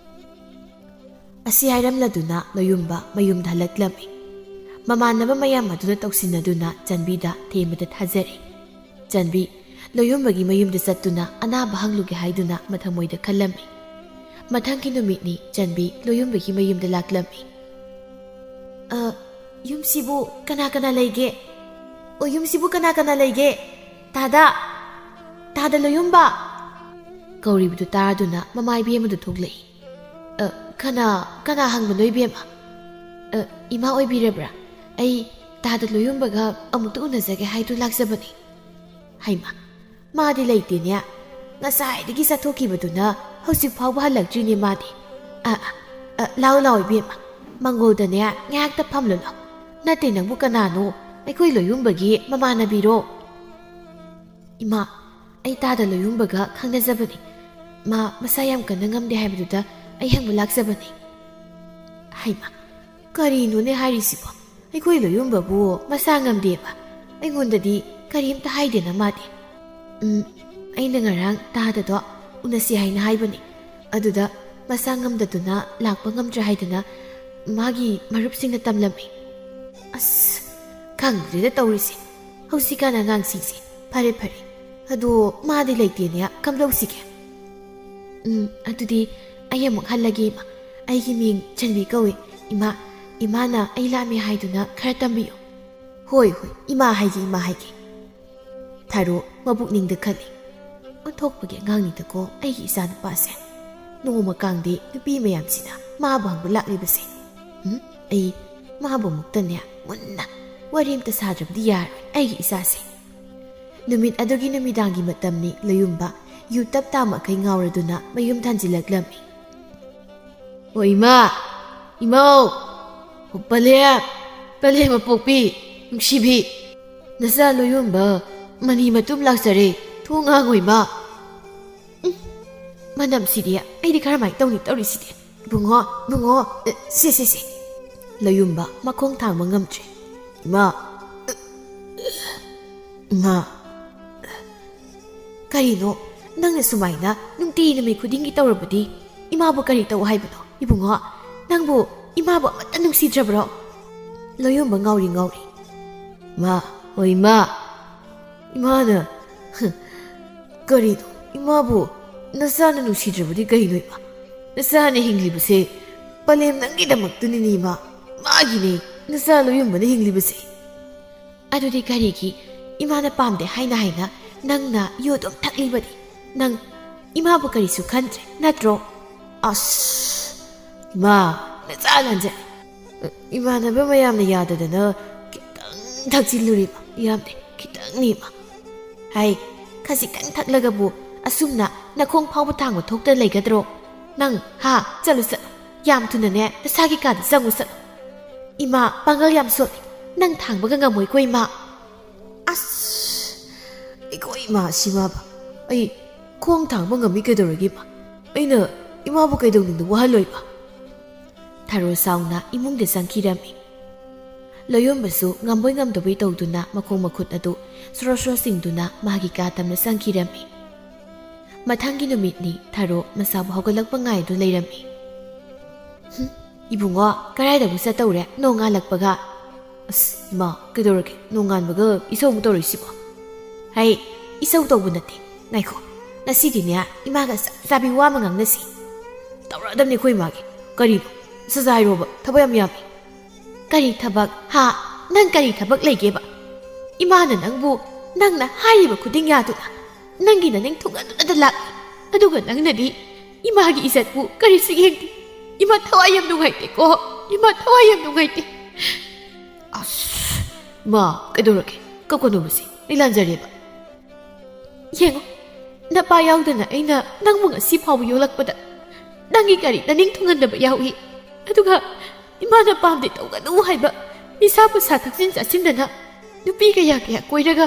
A: ꯑꯁꯤ ꯍꯥꯏꯔꯝꯂꯗꯨꯅ ꯂꯣꯌꯨꯝꯕ ꯃꯌꯨꯝꯗ ꯍꯜꯂꯛꯂꯝꯃꯤ ꯃꯃꯥꯟꯅꯕ ꯃꯌꯥꯝ ꯑꯗꯨꯅ ꯇꯧꯁꯤꯟꯅꯗꯨꯅ ꯆꯟꯕꯤꯗ ꯊꯦꯝꯕꯗ ꯊꯥꯖꯔꯦ ꯆꯟꯕꯤ ꯂꯣꯌꯨꯝꯕꯒꯤ ꯃꯌꯨꯝꯗ ꯆꯠꯇꯨꯅ ꯑꯅꯥꯕ ꯍꯪꯂꯨꯒꯦ ꯍꯥꯏꯗꯨꯅ ꯃꯊꯃꯣꯏꯗ ꯈꯜꯂꯝꯃꯤ ꯃꯊꯪꯒꯤ ꯅꯨꯃꯤꯠꯅꯤ ꯆꯟꯕꯤ ꯂꯣꯌꯨꯝꯕꯒꯤ ꯃꯌꯨꯝꯗ ꯂꯥꯛꯂꯝꯃꯤ꯫ ꯌꯨꯝꯁꯤꯕꯨ ꯀꯅꯥ ꯀꯅꯥ ꯂꯩꯒꯦ? ꯌꯨꯝꯁꯤꯕꯨ ꯀꯅꯥ ꯀꯅꯥ ꯂꯩꯒꯦ? ꯇꯥꯗ ꯂꯣꯌꯨꯝꯕ ꯀꯧꯔꯤꯕꯗꯨ ꯇꯥꯗꯨꯅ ꯃꯃꯥ ꯏꯕꯦꯝꯃꯗꯨ ꯊꯣꯛꯂꯛꯏ꯫ ꯀꯅꯥ ꯍꯪꯕꯅꯣ ꯏꯕꯦꯝꯃ? ꯏꯃꯥ ꯑꯣꯏꯕꯤꯔꯕ꯭ꯔꯥ? ꯑꯩ ꯇꯥꯗ ꯂꯣꯌꯨꯝꯕꯒ ꯑꯃꯨꯛꯇ ꯎꯅꯖꯒꯦ ꯍꯥꯏꯗꯨ ꯂꯥꯛꯆꯕꯅꯤ꯫ ꯍꯩꯃꯥ, ꯃꯥꯗꯤ ꯂꯩꯇꯦꯅꯦ, ꯉꯁꯥꯏꯗꯒꯤ ꯆꯠꯊꯣꯛꯈꯤꯕꯗꯨꯅ ꯍꯧꯖꯤꯛ ꯐꯥꯎꯕ ꯍꯜꯂꯛꯇ꯭ꯔꯤꯅꯦ ꯃꯥꯗꯤ꯫ ꯂꯥꯛꯑꯣ ꯏꯕꯦꯝꯃ, ꯃꯪꯒꯣꯜꯗꯅꯦ ꯉꯥꯏꯍꯥꯛꯇ ꯐꯝꯂꯨ ꯂꯥꯎ꯫ ꯅꯠꯇꯦ ꯅꯪꯕꯨ ꯀꯅꯥꯅꯣ? ꯑꯩꯈꯣꯏ ꯂꯣꯌꯨꯝꯕꯒꯤ ꯃꯃꯥꯟꯅꯕꯤꯔꯣ? ꯏꯃꯥ, ꯑꯩ ꯇꯥꯗ ꯂꯣꯌꯨꯝꯕꯒ ꯈꯪꯅꯖꯕꯅꯤ꯫ ꯃꯥ ꯃꯁꯥ ꯌꯥꯝ ꯀꯟꯅ ꯉꯝꯗꯦ ꯍꯥꯏꯕꯗꯨꯗ ꯑꯩ ꯍꯪꯕ ꯂꯥꯛꯆꯕꯅꯤ꯫ ꯍꯩꯃꯥ, ꯀꯔꯤꯅꯣꯅꯦ ꯍꯥꯏꯔꯤꯁꯤꯕꯣ? ꯑꯩꯈꯣই ꯂꯣꯌꯨꯝꯕꯕꯨ ꯃꯁꯥ ꯉꯝꯗꯦꯕ ꯑꯩꯉꯣꯟꯗꯗꯤ ꯀꯔꯤꯝꯇ ꯍꯥꯏꯗꯦꯅ ꯃꯥꯗꯤ꯫ ꯑꯩꯅ ꯉꯔꯥꯡ ꯇꯥꯗꯗꯣ ꯎꯅꯁꯤ ꯍꯥꯏꯅ ꯍꯥꯏꯕꯅꯤ꯫ ꯑꯗꯨꯗ ꯃꯁꯥ ꯉꯝꯗꯗꯨꯅ ꯂꯥꯛꯄ ꯉꯝꯗ꯭ꯔꯦ ꯍꯥꯏꯗꯅ ꯃꯥꯒꯤ ꯃꯔꯨꯞꯁꯤꯡꯅ ꯇꯝꯂꯝꯃꯤ꯫ ꯑꯁ, ꯈꯪꯗ꯭ꯔꯦꯗ ꯇꯧꯔꯤꯁꯦ ꯍꯧꯖꯤꯛꯀꯥꯟ ꯑꯉꯥꯡꯁꯤꯡꯁꯦ꯫ ꯐꯔꯦ ꯑꯗꯣ ꯃꯥꯗꯤ ꯂꯩꯇꯦꯅꯦ, ꯀꯝꯗꯧꯁꯤꯒꯦ? ꯑꯗꯨꯗꯤ ꯑꯩ ꯑꯃꯨꯛ ꯍꯜꯂꯒꯦ ꯏꯃꯥ꯫ ꯑꯩꯒꯤ ꯃꯤꯡ ꯆꯟꯕꯤ ꯀꯧꯏ ꯏꯃꯥ꯫ ꯏꯃꯥꯅ ꯑꯩ ꯂꯥꯛꯑꯝꯃꯦ ꯍꯥꯏꯗꯨꯅ ꯈꯔ ꯇꯝꯕꯤꯌꯨ꯫ ꯍꯣꯏ ꯏꯃꯥ ꯍꯥꯏꯒꯦ꯫ ꯊꯥꯔꯣ ꯃꯕꯨꯛꯅꯤꯡꯗ ꯈꯜꯂꯤ, ꯑꯣꯟꯊꯣꯛꯄꯒꯤ ꯑꯉꯥꯡꯅꯤꯗꯀꯣ ꯑꯩꯒꯤ ꯏꯆꯥ ꯅꯨꯄꯥꯁꯦ꯫ ꯅꯣꯡꯃ ꯀꯥꯡꯗꯤ ꯅꯨꯄꯤ ꯃꯌꯥꯝꯁꯤꯅ ꯃꯥꯕꯨ ꯍꯪꯕ ꯂꯥꯛꯂꯤꯕꯁꯦ꯫ ꯑꯩ ꯃꯥꯕꯨ ꯑꯃꯨꯛꯇꯅꯦ ꯃꯨꯟꯅ ꯋꯥꯔꯤ ꯑꯃꯇ ꯁꯥꯗ꯭ꯔꯕꯗꯤ ꯌꯥꯔꯣꯏ ꯑꯩꯒꯤ ꯏꯆꯥꯁꯦ꯫ ꯅꯨꯃꯤꯠ ꯑꯗꯨꯒꯤ ꯅꯨꯃꯤꯗꯥꯡꯒꯤ ꯃꯇꯝꯅꯤ ꯂꯣꯌꯨꯝꯕ ꯌꯨ ꯇꯞ ꯇꯥꯃꯈꯩ ꯉꯥꯎꯔꯗꯨꯅ ꯃꯌꯨꯝ ꯊꯥꯟꯖꯤꯜꯂꯛꯂꯝꯃꯤ꯫ ꯑꯣ ꯏꯃꯧ, ꯄꯂꯦꯝ ꯃꯄꯣꯛꯄꯤ, ꯅꯨꯡꯁꯤꯕꯤ, ꯅꯆꯥ ꯂꯣꯌꯨꯝꯕ ꯃꯅꯤ ꯃꯇꯨꯝ ꯂꯥꯛꯆꯔꯦ, ꯊꯣꯡ ꯍꯥꯡꯉꯣ ꯏꯃꯥ꯫ ꯃꯅꯝꯁꯤꯗꯤ ꯑꯩꯗꯤ ꯀꯔꯝꯍꯥꯏꯅ ꯇꯧꯅꯤ ꯇꯧꯔꯤꯁꯤꯗꯤ? ꯏꯕꯨꯡꯉꯣ, ꯁꯦ ꯂꯣꯌꯨꯝꯕ ꯃꯈꯣꯡ ꯊꯥꯡꯕ ꯉꯝꯗ꯭ꯔꯦ꯫ ꯏꯃꯥ, ꯀꯔꯤꯅꯣ ꯅꯪꯅ ꯁꯨꯃꯥꯏꯅ ꯅꯨꯡꯇꯤ ꯅꯨꯃꯤꯠ ꯈꯨꯗꯤꯡꯒꯤ ꯇꯧꯔꯕꯗꯤ ꯏꯃꯥꯕꯨ ꯀꯔꯤ ꯇꯧ ꯍꯥꯏꯕꯅꯣ? ꯏꯕꯨꯡꯉꯣ, ꯅꯪꯕꯨ ꯏꯃꯥꯕꯨ ꯑꯃꯠꯇ ꯅꯨꯡꯁꯤꯗ꯭ꯔꯕ꯭ꯔꯣ? ꯂꯣꯌꯨꯝꯕ ꯉꯥꯎꯔꯤ꯫ ꯏꯃꯥ, ꯏꯃꯥꯅ ꯀꯔꯤꯅꯣ? ꯏꯃꯥꯕꯨ ꯅꯆꯥꯅ ꯅꯨꯡꯁꯤꯗ꯭ꯔꯕꯗꯤ ꯀꯩꯅꯣ ꯏꯃꯥ? ꯅꯆꯥꯅ ꯍꯤꯡꯂꯤꯕꯁꯦ ꯄꯂꯦꯝ ꯅꯪꯒꯤꯗꯃꯛꯇꯅꯤꯅꯦ ꯏꯃꯥ, ꯃꯥꯒꯤꯅꯦ ꯅꯆꯥ ꯂꯣꯌꯨꯝꯕꯅ ꯍꯤꯡꯂꯤꯕꯁꯦ꯫ ꯑꯗꯨꯗꯤ ꯀꯔꯤꯒꯤ ꯏꯃꯥꯅ ꯄꯥꯝꯗꯦ ꯍꯥꯏꯅ ꯅꯪꯅ ꯌꯨ ꯑꯗꯨꯝ ꯊꯛꯂꯤꯕꯗꯤ? ꯅꯪ ꯏꯃꯥꯕꯨ ꯀꯔꯤꯁꯨ ꯈꯟꯗ꯭ꯔꯦ ꯅꯠꯇ꯭ꯔꯣ? ꯑꯁ, ꯏꯃꯥ ꯅꯆꯥ ꯂꯥꯟꯖꯔꯦ꯫ ꯏꯃꯥꯟꯅꯕ ꯃꯌꯥꯝꯅ ꯌꯥꯗꯗꯅ ꯈꯤꯇꯪ ꯊꯛꯆꯤꯜꯂꯨꯔꯤꯕ, ꯌꯥꯝꯗꯦ ꯈꯤꯇꯪꯅꯤ ꯏꯃꯥ꯫ ꯈꯖꯤꯛꯇꯪ ꯊꯛꯂꯒꯕꯨ ꯑꯁꯨꯝꯅ ꯅꯈꯣꯡ ꯐꯥꯎꯕ ꯊꯥꯡꯕ ꯊꯣꯛꯇ ꯂꯩꯒꯗ꯭ꯔꯣ? ꯅꯪ ꯆꯠꯂꯨ, ꯌꯥꯝ ꯊꯨꯅꯅꯦ ꯅꯁꯥꯒꯤ ꯀꯥꯗ ꯆꯪꯉꯨ ꯆꯠꯂꯨ꯫ ꯏꯃꯥ ꯄꯥꯡꯒꯜ ꯌꯥꯝ ꯁꯣꯜꯂꯤ, ꯅꯪ ꯊꯥꯡꯕꯒ ꯉꯝꯃꯣꯏꯀꯣ ꯏꯃꯥ꯫ ꯑꯁ, ꯑꯩꯈꯣꯏ ꯏꯃꯥ ꯁꯤꯃꯕ ꯑꯩ ꯈꯣꯡ ꯊꯥꯡꯕ ꯉꯝꯃꯤ ꯀꯩꯗꯧꯔꯒꯦ ꯏꯃꯥ? ꯑꯩꯅ ꯏꯃꯥꯕꯨ ꯀꯩꯗꯧꯅꯨꯡꯗ ꯋꯥꯍꯜꯂꯣꯏꯕ? ꯊꯥꯔꯣ ꯁꯥꯎꯅ ꯏꯃꯨꯡꯗ ꯆꯪꯈꯤꯔꯝꯃꯤ꯫ ꯂꯣꯌꯨꯝꯕꯁꯨ ꯉꯝꯕꯣꯏ ꯉꯝꯗꯕꯣꯏ ꯇꯧꯗꯨꯅ ꯃꯈꯣꯡ ꯃꯈꯨꯠ ꯑꯗꯨ ꯁ꯭ꯔꯣ ꯆꯤꯡꯗꯨꯅ ꯃꯥꯒꯤ ꯀꯥ ꯇꯝꯅ ꯆꯪꯈꯤꯔꯝꯃꯤ꯫ ꯃꯊꯪꯒꯤ ꯅꯨꯃꯤꯠꯅꯤ ꯊꯥꯔꯣ ꯃꯁꯥꯕꯨ ꯍꯧꯒꯠꯂꯛꯄ ꯉꯥꯏꯗꯨ ꯂꯩꯔꯝꯃꯤ꯫ ꯏꯕꯨꯡꯉꯣ, ꯀꯗꯥꯏꯗꯕꯨ ꯆꯠꯇꯧꯔꯦ ꯅꯣꯡ ꯉꯥꯜꯂꯛꯄꯒ? ꯑꯁ ꯏꯃꯥ, ꯀꯩꯗꯧꯔꯒꯦ ꯅꯣꯡꯉꯥꯟꯕꯒ ꯏꯁꯧ ꯑꯃꯨꯛ ꯇꯧꯔꯤꯁꯤꯕꯣ? ꯏꯁꯧ ꯇꯧꯕ ꯅꯠꯇꯦ, ꯉꯥꯏꯈꯣ, ꯉꯁꯤꯗꯤꯅꯦ ꯏꯃꯥꯒ ꯆꯞ ꯆꯥꯕꯤ ꯋꯥ ꯑꯃ ꯉꯥꯡꯅꯁꯤ꯫ ꯇꯧꯔꯛꯑꯗꯕꯅꯤ ꯑꯩꯈꯣꯏ ꯏꯃꯥꯒꯤ꯫ ꯀꯔꯤꯅꯣ? ꯁꯖꯥ ꯍꯥꯏꯔꯣꯕ, ꯊꯕꯛ ꯌꯥꯝ ꯌꯥꯝꯃꯤ꯫ ꯀꯔꯤ ꯊꯕꯛ? ꯅꯪ ꯀꯔꯤ ꯊꯕꯛ ꯂꯩꯒꯦꯕ? ꯏꯃꯥꯅ ꯅꯪꯅ ꯍꯥꯏꯔꯤꯕ ꯈꯨꯗꯤꯡ ꯌꯥꯗꯨꯅ ꯅꯪꯒꯤ ꯅꯅꯤꯡ ꯊꯨꯡꯒꯗꯨꯅꯗ ꯂꯥꯛꯏ, ꯑꯗꯨꯒ ꯅꯪꯅꯗꯤ ꯏꯃꯥꯒꯤ ꯏꯖꯠꯄꯨ ꯀꯔꯤꯁꯨ ꯌꯦꯡꯗꯦ꯫ ꯏꯃꯥ ꯊꯋꯥꯏ ꯌꯥꯝ ꯅꯨꯡꯉꯥꯏꯇꯦꯀꯣ, ꯏꯃꯥ ꯊꯋꯥꯏ ꯌꯥꯝ ꯅꯨꯡꯉꯥꯏꯇꯦ꯫ ꯑꯁ, ꯏꯃꯥ ꯀꯩꯗꯧꯔꯒꯦ? ꯀꯞꯀꯅꯨꯕꯁꯦ, ꯑꯩ ꯂꯥꯟꯖꯔꯦꯕ꯫ ꯌꯦꯡꯉꯣ, ꯅꯄꯥ ꯌꯥꯎꯗꯅ ꯑꯩꯅ ꯅꯪꯕꯨ ꯉꯁꯤ ꯐꯥꯎꯕ ꯌꯣꯛꯂꯛꯄꯗ ꯅꯪꯒꯤ ꯀꯔꯤ ꯅꯅꯤꯡ ꯊꯨꯡꯍꯟꯗꯕ ꯌꯥꯎꯏ? ꯑꯗꯨꯒ ꯏꯃꯥꯅ ꯄꯥꯝꯗꯦ ꯇꯧꯒꯅꯨ ꯍꯥꯏꯕ ꯅꯤꯁꯥ ꯄꯨꯁꯥ ꯊꯛꯆꯤꯟ ꯆꯥꯁꯤꯟꯗꯅ ꯅꯨꯄꯤ ꯀꯌꯥ ꯀꯣꯏꯔꯒ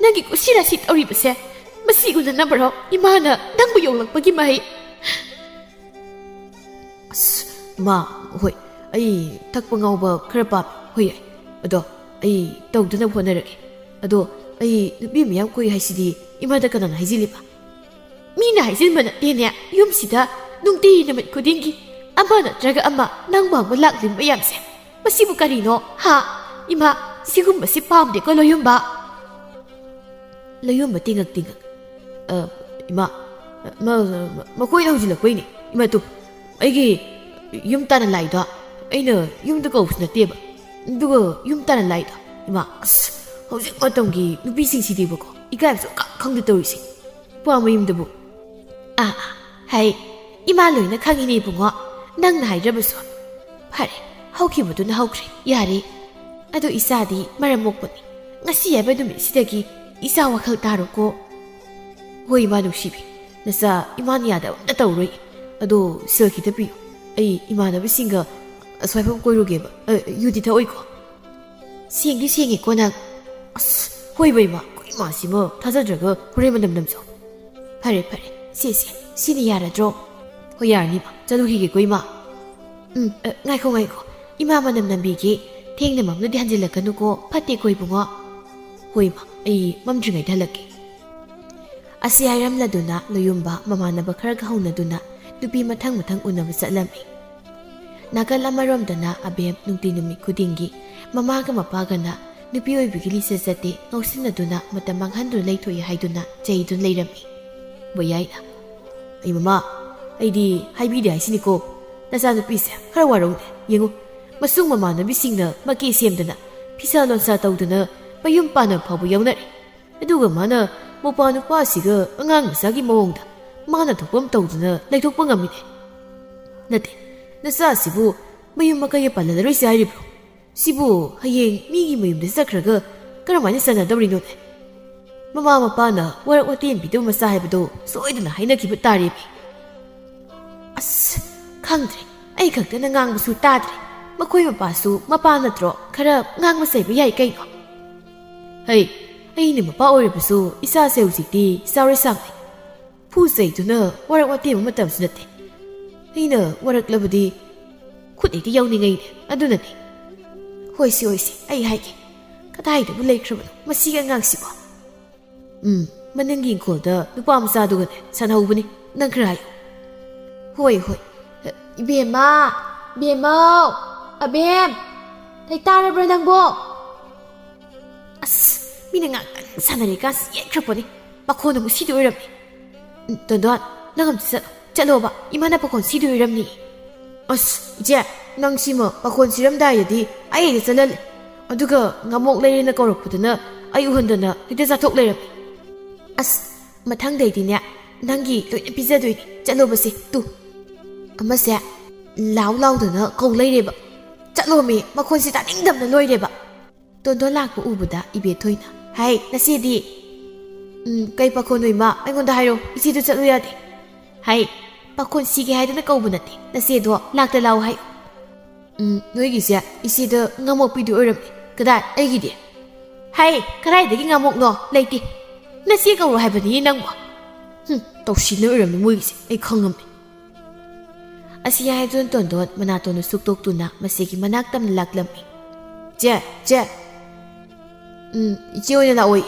A: ꯅꯪꯒꯤ ꯀꯨꯁꯤ ꯔꯥꯁꯤ ꯇꯧꯔꯤꯕꯁꯦ ꯃꯁꯤ ꯎꯅꯅꯕꯔꯣ ꯏꯃꯥꯅ ꯅꯪꯕꯨ ꯌꯣꯛꯂꯛꯄꯒꯤ ꯃꯍꯩ? ꯑꯁ ꯏꯃꯥ, ꯍꯣꯏ ꯑꯩ ꯊꯛꯄ ꯉꯥꯎꯕ ꯈꯔ ꯄꯥꯝꯃꯤ, ꯍꯣꯏ ꯌꯥꯏ, ꯑꯗꯣ ꯑꯩ ꯇꯧꯗꯅꯕ ꯍꯣꯠꯅꯔꯒꯦ꯫ ꯑꯗꯣ ꯑꯩ ꯅꯨꯄꯤ ꯃꯌꯥꯝ ꯀꯣꯏ ꯍꯥꯏꯁꯤꯗꯤ ꯏꯃꯥꯗ ꯀꯅꯥꯅ ꯍꯥꯏꯖꯤꯜꯂꯤꯕ? ꯃꯤꯅ ꯍꯥꯏꯖꯤꯟꯕ ꯅꯠꯇꯦꯅꯦ, ꯌꯨꯝꯁꯤꯗ ꯅꯨꯡꯇꯤ ꯅꯨꯃꯤꯠ ꯈꯨꯗꯤꯡꯒꯤ ꯑꯃ ꯅꯠꯇ꯭ꯔꯒ ꯑꯃ ꯅꯪꯕꯨ ꯍꯪꯕ ꯂꯥꯛꯂꯤꯕ ꯃꯌꯥꯝꯁꯦ ꯃꯁꯤꯕꯨ ꯀꯔꯤꯅꯣ? ꯏꯃꯥ, ꯁꯤꯒꯨꯝꯕꯁꯤ ꯄꯥꯝꯗꯦꯀꯣ ꯂꯣꯌꯨꯝꯕ꯫ ꯂꯣꯌꯨꯝꯕ ꯇꯤꯡꯉꯛ ꯏꯃꯥ, ꯃꯈꯣꯏꯅ ꯍꯧꯖꯤꯜꯂꯛꯄꯩꯅꯤ ꯏꯃꯥ꯫ ꯑꯩꯒꯤ ꯌꯨꯝ ꯇꯥꯟꯅ ꯂꯥꯛꯏꯗꯣ ꯑꯩꯅ ꯌꯨꯝꯗ ꯀꯧꯕꯁꯨ ꯅꯠꯇꯦꯕ ꯑꯗꯨꯒ ꯌꯨꯝ ꯇꯥꯟꯅ ꯂꯥꯛꯏꯗꯣ ꯏꯃꯥ ꯑꯁ ꯍꯧꯖꯤꯛ ꯃꯇꯝꯒꯤ ꯅꯨꯄꯤꯁꯤꯡꯁꯤꯗꯤꯕꯀꯣ ꯏꯀꯥꯏꯕꯁꯨ ꯈꯪꯗꯦ ꯇꯧꯔꯤꯁꯦ ꯅꯨꯄꯥ ꯃꯌꯨꯝꯗꯕꯨ ꯍꯥꯏ ꯏꯃꯥ ꯂꯣꯏꯅ ꯈꯪꯉꯤꯅꯦ ꯏꯕꯨꯡꯉꯣ ꯅꯪꯅ ꯍꯥꯏꯗ꯭ꯔꯕꯁꯨ ꯐꯔꯦ ꯍꯧꯈꯤꯕꯗꯨꯅ ꯍꯧꯈ꯭ꯔꯦ ꯌꯥꯔꯦ ꯑꯗꯣ ꯏꯆꯥꯗꯤ ꯃꯔꯝ ꯃꯣꯛꯄꯅꯤ ꯉꯁꯤ ꯍꯥꯏꯕ ꯅꯨꯃꯤꯠꯁꯤꯗꯒꯤ ꯏꯆꯥ ꯋꯥꯈꯜ ꯇꯥꯔꯣꯀꯣ ꯍꯣꯏ ꯏꯃꯥ ꯅꯨꯡꯁꯤꯕꯤ ꯅꯆꯥ ꯏꯃꯥꯅ ꯌꯥꯗꯕ ꯑꯝꯇ ꯇꯧꯔꯣꯏ ꯑꯗꯣ ꯁꯦꯜ ꯈꯤꯇ ꯄꯤꯌꯨ ꯑꯩ ꯏꯃꯥꯟꯅꯕꯁꯤꯡꯒ ꯑꯁ꯭ꯋꯥꯏꯐꯥꯎ ꯀꯣꯏꯔꯨꯒꯦꯕ ꯌꯨꯗꯤ ꯊꯛꯑꯣꯏꯀꯣ ꯁꯦꯡꯗꯤ ꯁꯦꯡꯉꯦꯀꯣ ꯅꯪ ꯑꯁ ꯍꯣꯏꯕ ꯏꯃꯥ ꯑꯩꯈꯣꯏ ꯏꯃꯥꯁꯤꯃ ꯊꯥꯖꯗ꯭ꯔꯒ ꯍꯣꯔꯦꯟ ꯃꯅꯝ ꯅꯝꯖꯧ ꯐꯔꯦ ꯐꯔꯦ ꯁꯦ ꯁꯤꯅ ꯌꯥꯔꯗ꯭ꯔꯣ ꯍꯣꯏ ꯌꯥꯔꯅꯤ ꯏꯃꯥ ꯆꯠꯂꯨꯈꯤꯒꯦꯀꯣ ꯏꯃꯥ ꯉꯥꯏꯈꯣ ꯏꯃꯥ ꯃꯅꯝ ꯅꯝꯕꯤꯒꯦ ꯊꯦꯡꯅ ꯃꯝꯅꯗꯤ ꯍꯟꯖꯤꯜꯂꯛꯀꯅꯨꯀꯣ ꯐꯠꯇꯦꯀꯣ ꯏꯕꯨꯡꯉꯣ ꯍꯣꯏ ꯏꯃꯥ ꯑꯩ ꯃꯝꯗ꯭ꯔꯤꯉꯩꯗ ꯍꯜꯂꯛꯀꯦ ꯑꯁꯤ ꯍꯥꯏꯔꯝꯂꯗꯨꯅ ꯂꯣꯌꯨꯝꯕ ꯃꯃꯥꯟꯅꯕ ꯈꯔꯒ ꯍꯧꯅꯗꯨꯅ ꯅꯨꯄꯤ ꯃꯊꯪ ꯎꯅꯕ ꯆꯠꯂꯝꯃꯤ ꯅꯥꯀꯜ ꯑꯃꯔꯣꯝꯗꯅ ꯑꯕꯦꯝ ꯅꯨꯡꯇꯤ ꯅꯨꯃꯤꯠ ꯈꯨꯗꯤꯡꯒꯤ ꯃꯃꯥꯒ ꯃꯄꯥꯒꯅ ꯅꯨꯄꯤ ꯑꯣꯏꯕꯒꯤ ꯂꯤꯆꯠ ꯆꯠꯇꯦ ꯉꯧꯁꯤꯟꯅꯗꯨꯅ ꯃꯇꯝ ꯃꯥꯡꯍꯟꯗꯨꯅ ꯂꯩꯊꯣꯛꯏ ꯍꯥꯏꯗꯨꯅ ꯆꯩꯗꯨꯅ ꯂꯩꯔꯝꯃꯤ ꯕꯣꯌꯥꯏꯅ ꯑꯩ ꯃꯃꯥ ꯑꯩꯗꯤ ꯍꯥꯏꯕꯤꯗꯦ ꯍꯥꯏꯁꯤꯅꯤꯀꯣ ꯅꯆꯥꯅꯨꯄꯤꯁꯦ ꯈꯔ ꯋꯥꯔꯧꯅꯦ ꯌꯦꯡꯉꯨ ꯃꯁꯨꯡ ꯃꯃꯥꯟꯅꯕꯤꯁꯤꯡꯅ ꯃꯀꯦ ꯁꯦꯝꯗꯅ ꯐꯤꯁꯥ ꯂꯣꯟꯁꯥ ꯇꯧꯗꯅ ꯃꯌꯨꯝ ꯄꯥꯟꯅꯕ ꯐꯥꯎꯕ ꯌꯥꯎꯅꯔꯤ ꯑꯗꯨꯒ ꯃꯥꯅ ꯃꯧꯄꯥ ꯅꯨꯄꯥꯁꯤꯒ ꯑꯉꯥꯡ ꯃꯆꯥꯒꯤ ꯃꯑꯣꯡꯗ ꯃꯥꯅ ꯊꯣꯛꯄ ꯇꯧꯗꯨꯅ ꯂꯩꯊꯣꯛꯄ ꯉꯝꯃꯤꯅꯦ ꯅꯠꯇꯦ ꯅꯆꯥꯁꯤꯕꯨ ꯃꯌꯨꯝ ꯃꯀꯩꯒ ꯄꯥꯜꯍꯜꯂꯔꯣꯏꯁꯦ ꯍꯥꯏꯔꯤꯕ꯭ꯔꯣ ꯁꯤꯕꯨ ꯍꯌꯦꯡ ꯃꯤꯒꯤ ꯃꯌꯨꯝꯗ ꯆꯠꯈ꯭ꯔꯒ ꯀꯔꯝꯍꯥꯏꯅ ꯆꯟꯅꯗꯧꯔꯤꯅꯣꯅꯦ ꯃꯃꯥ ꯃꯄꯥꯅ ꯋꯥꯔꯛ ꯋꯥꯇꯦꯟ ꯄꯤꯗꯕ ꯃꯆꯥ ꯍꯥꯏꯕꯗꯣ ꯁꯣꯏꯗꯅ ꯍꯥꯏꯅꯈꯤꯕ ꯇꯥꯔꯦꯃꯤ ꯑꯁ ꯈꯪꯗ꯭ꯔꯦ ꯑꯩ ꯈꯛꯇꯅ ꯉꯥꯡꯕꯁꯨ ꯇꯥꯗ꯭ꯔꯦ ꯃꯈꯣꯏ ꯃꯄꯥꯁꯨ ꯃꯄꯥ ꯅꯠꯇ꯭ꯔꯣ ꯈꯔ ꯉꯥꯡꯕ ꯆꯩꯕ ꯌꯥꯏ ꯀꯩꯅꯣ ꯍꯩ ꯑꯩꯅ ꯃꯄꯥ ꯑꯣꯏꯔꯕꯁꯨ ꯏꯆꯥꯁꯦ ꯍꯧꯖꯤꯛꯇꯤ ꯆꯥꯎꯔꯦ ꯁꯥꯡꯉꯦ ꯐꯨ ꯆꯩꯗꯨꯅ ꯋꯥꯔꯛ ꯋꯥꯇꯦꯝꯕ ꯃꯇꯝꯁꯨ ꯅꯠꯇꯦ ꯑꯩꯅ ꯋꯥꯔꯛꯂꯕꯗꯤ ꯈꯨꯠ ꯍꯦꯛꯇ ꯌꯧꯅꯤꯡꯉꯩꯅꯦ ꯑꯗꯨꯅꯅꯤ ꯍꯣꯏꯁꯤ ꯑꯩ ꯍꯥꯏꯒꯦ ꯀꯗꯥꯏꯗꯕꯨ ꯂꯩꯈ꯭ꯔꯕꯅꯣ ꯃꯁꯤꯒꯤ ꯑꯉꯥꯡꯁꯤꯕꯣ ꯃꯅꯤꯡꯒꯤ ꯏꯪꯈꯣꯜꯗ ꯅꯨꯄꯥ ꯃꯆꯥꯗꯨꯒꯅꯦ ꯁꯥꯟꯅꯍꯧꯕꯅꯤ ꯅꯪ ꯈꯔ ꯍꯥꯏꯌꯨ ꯍꯣꯏ ꯏꯕꯦꯝꯃꯧ ꯑꯕꯦꯝ ꯂꯩꯇꯥꯔꯕ꯭ꯔꯥ ꯅꯪꯕꯣ ꯑꯁ ꯃꯤꯅ ꯉꯥꯛꯇꯪ ꯁꯥꯟꯅꯔꯤꯀꯥꯟ ꯌꯦꯠꯈ꯭ꯔꯄꯣꯅꯤ ꯄꯥꯈꯣꯟ ꯑꯃꯨꯛ ꯁꯤꯗ ꯑꯣꯏꯔꯝꯅꯤ ꯇꯣꯟꯗꯣꯟ ꯅꯪ ꯑꯝꯇ ꯆꯠꯂꯣꯕ ꯏꯃꯥꯅ ꯄꯥꯈꯣꯟ ꯁꯤꯗ ꯑꯣꯏꯔꯝꯅꯤ ꯑꯁ ꯏꯆꯦ ꯅꯪ ꯁꯤꯃ ꯄꯥꯈꯣꯟ ꯁꯤꯔꯝꯗꯥꯏꯗꯗꯤ ꯑꯩ ꯍꯦꯛꯇ ꯆꯠꯍꯜꯂꯦ ꯑꯗꯨꯒ ꯉꯥꯃꯣꯛ ꯂꯩꯔꯦꯅ ꯀꯧꯔꯛꯄꯗꯨꯅ ꯑꯩ ꯎꯍꯟꯗꯅ ꯍꯦꯛꯇ ꯆꯥꯊꯣꯛ ꯂꯩꯔꯝꯃꯤ ꯑꯁ ꯃꯊꯪꯗꯩꯗꯤꯅꯦ ꯅꯪꯒꯤ ꯂꯣꯏꯅ ꯄꯤꯖꯗꯣꯏꯅꯤ ꯆꯠꯂꯣꯕꯁꯦ ꯇꯨ ꯑꯃꯁꯦ ꯂꯥꯎꯗꯅ ꯀꯧ ꯂꯩꯔꯦꯕ ꯆꯠꯂꯣꯃꯤ ꯃꯈꯣꯟꯁꯤ ꯇꯥꯅꯤꯡꯗꯕꯅ ꯂꯣꯏꯔꯦꯕ ꯇꯣꯟꯗꯣꯟ ꯂꯥꯛꯄ ꯎꯕꯗ ꯏꯕꯦꯊꯣꯏꯅ ꯍꯥꯏ ꯅꯆꯦꯗꯤ ꯀꯩ ꯄꯥꯈꯣꯟꯅꯣ ꯏꯃꯥ ꯑꯩꯉꯣꯟꯗ ꯍꯥꯏꯔꯣ ꯏꯆꯦꯗꯣ ꯆꯠꯂꯨ ꯌꯥꯗꯦ ꯍꯥꯏ ꯄꯥꯈꯣꯟ ꯁꯤꯒꯦ ꯍꯥꯏꯗꯅ ꯀꯧꯕ ꯅꯠꯇꯦ ꯅꯆꯦꯗꯣ ꯂꯥꯛꯇ ꯂꯥꯎ ꯍꯥꯏ ꯅꯣꯏꯒꯤꯁꯦ ꯏꯆꯦꯗ ꯉꯥꯃꯣꯛꯄꯤꯗꯨ ꯑꯣꯏꯔꯝꯅꯤ ꯀꯗꯥꯏ ꯑꯩꯒꯤꯗꯤ ꯍꯥꯏ ꯀꯗꯥꯏꯗꯒꯤ ꯉꯥꯃꯣꯛꯅꯣ ꯂꯩꯇꯦ ꯅꯆꯦ ꯀꯧꯔꯣ ꯍꯥꯏꯕꯅꯤ ꯅꯪꯕꯣ ꯇꯧꯁꯤꯟꯅ ꯑꯣꯏꯔꯝꯅꯤ ꯃꯣꯏꯒꯤꯁꯦ ꯑꯩ ꯈꯪꯉꯝꯃꯦ ꯑꯁꯤ ꯍꯥꯏꯗꯨꯅ ꯇꯣꯟꯗꯣꯟ ꯃꯅꯥꯇꯣꯟꯅ ꯁꯨꯛꯇꯣꯛꯇꯨꯅ ꯃꯁꯤꯒꯤ ꯃꯅꯥꯛ ꯇꯝꯅ ꯂꯥꯛꯂꯝꯃꯤ ꯆꯦ ꯏꯆꯦ ꯑꯣꯏꯅ ꯂꯥꯛꯑꯣꯏ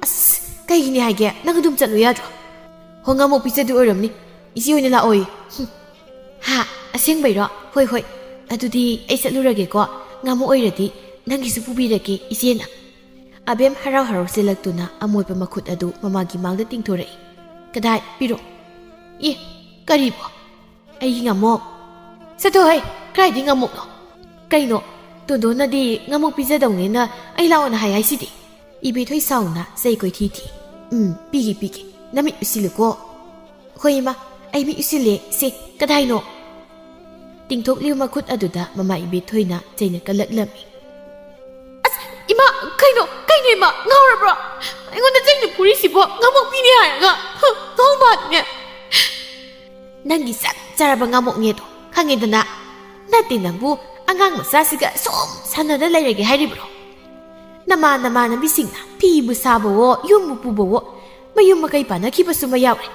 A: ꯑꯁ ꯀꯩꯒꯤꯅꯤ ꯍꯥꯏꯒꯦ ꯅꯪ ꯑꯗꯨꯝ ꯆꯠꯂꯨ ꯌꯥꯗ꯭ꯔꯣ ꯍꯣ ꯉꯥꯃꯣꯛ ꯄꯤꯖꯗꯨ ꯑꯣꯏꯔꯝꯅꯤ ꯏꯆꯦ ꯑꯣꯏꯅ ꯂꯥꯛꯑꯣꯏ ꯍꯥ ꯑꯁꯦꯡꯕꯩꯔꯣ ꯍꯣꯏ ꯑꯗꯨꯗꯤ ꯑꯩ ꯆꯠꯂꯨꯔꯒꯦꯀꯣ ꯉꯥꯃꯣꯛ ꯑꯣꯏꯔꯗꯤ ꯅꯪꯒꯤꯁꯨ ꯄꯨꯕꯤꯔꯒꯦ ꯏꯆꯦꯅ ꯑꯕꯦꯝ ꯍꯔꯥꯎ ꯆꯦꯜꯂꯛꯇꯨꯅ ꯑꯃꯣꯠꯄ ꯃꯈꯨꯠ ꯑꯗꯨ ꯃꯃꯥꯒꯤ ꯃꯥꯡꯗ ꯇꯤꯡꯊꯣꯔꯛꯏ ꯀꯗꯥꯏ ꯄꯤꯔꯣ ꯀꯔꯤꯕꯣ ꯑꯩꯒꯤ ꯉꯥꯃꯣꯛ ꯆꯠꯊꯣꯍꯩ ꯀꯗꯥꯏꯗꯒꯤ ꯉꯥꯃꯣꯛꯅꯣ ꯀꯩꯅꯣ ꯇꯣꯟꯗꯣꯟꯅꯗꯤ ꯉꯥꯃꯣꯛ ꯄꯤꯖꯗꯧꯅꯦꯅ ꯑꯩ ꯂꯥꯛꯑꯣꯅ ꯍꯥꯏꯁꯤꯗꯤ ꯏꯕꯦꯊꯣꯏ ꯁꯥꯎꯅ ꯆꯩ ꯀꯣꯏꯊꯤ ꯄꯤꯒꯦ ꯅꯃꯤꯠ ꯎꯁꯤꯜꯂꯨꯀꯣ ꯍꯣꯏ ꯏꯃꯥ ꯑꯩ ꯃꯤꯠ ꯎꯁꯤꯜꯂꯦ ꯁꯦ ꯀꯗꯥꯏꯅꯣ ꯇꯤꯡꯊꯣꯛꯂꯤꯕ ꯃꯈꯨꯠ ꯑꯗꯨꯗ ꯃꯃꯥ ꯏꯕꯦꯊꯣꯏꯅ ꯆꯩꯅ ꯀꯜꯂꯛꯂꯝꯃꯤ ꯑꯁ ꯏꯃꯥ ꯀꯩꯅꯣ ꯏꯃꯥ ꯉꯥꯎꯔꯕ꯭ꯔꯣ ꯑꯩꯉꯣꯟꯗ ꯆꯩꯅ ꯄꯨꯔꯤꯁꯤꯕꯣ ꯉꯥꯃꯣꯛ ꯄꯤꯅꯤ ꯍꯥꯏꯔꯒ ꯉꯥꯎꯕꯅꯦ ꯅꯪꯒꯤ ꯆꯞ ꯆꯥꯔꯕ ꯉꯥꯃꯣꯛꯅꯦꯗꯣ ꯈꯪꯉꯦꯗꯅ ꯅꯠꯇꯦ ꯅꯪꯕꯨ ꯑꯉꯥꯡ ꯃꯆꯥꯁꯤꯒ ꯁꯨꯝ ꯁꯥꯟꯅꯗ ꯂꯩꯔꯒꯦ ꯍꯥꯏꯔꯤꯕ꯭ꯔꯣ ꯅꯃꯥꯟꯅꯕꯤꯁꯤꯡꯅ ꯐꯤꯕꯨ ꯁꯥꯕꯋꯣ ꯌꯨꯝꯕꯨ ꯄꯨꯕꯋꯣ ꯃꯌꯨꯝ ꯃꯀꯩ ꯄꯥꯟꯅꯈꯤꯕꯁꯨ ꯌꯥꯎꯔꯦ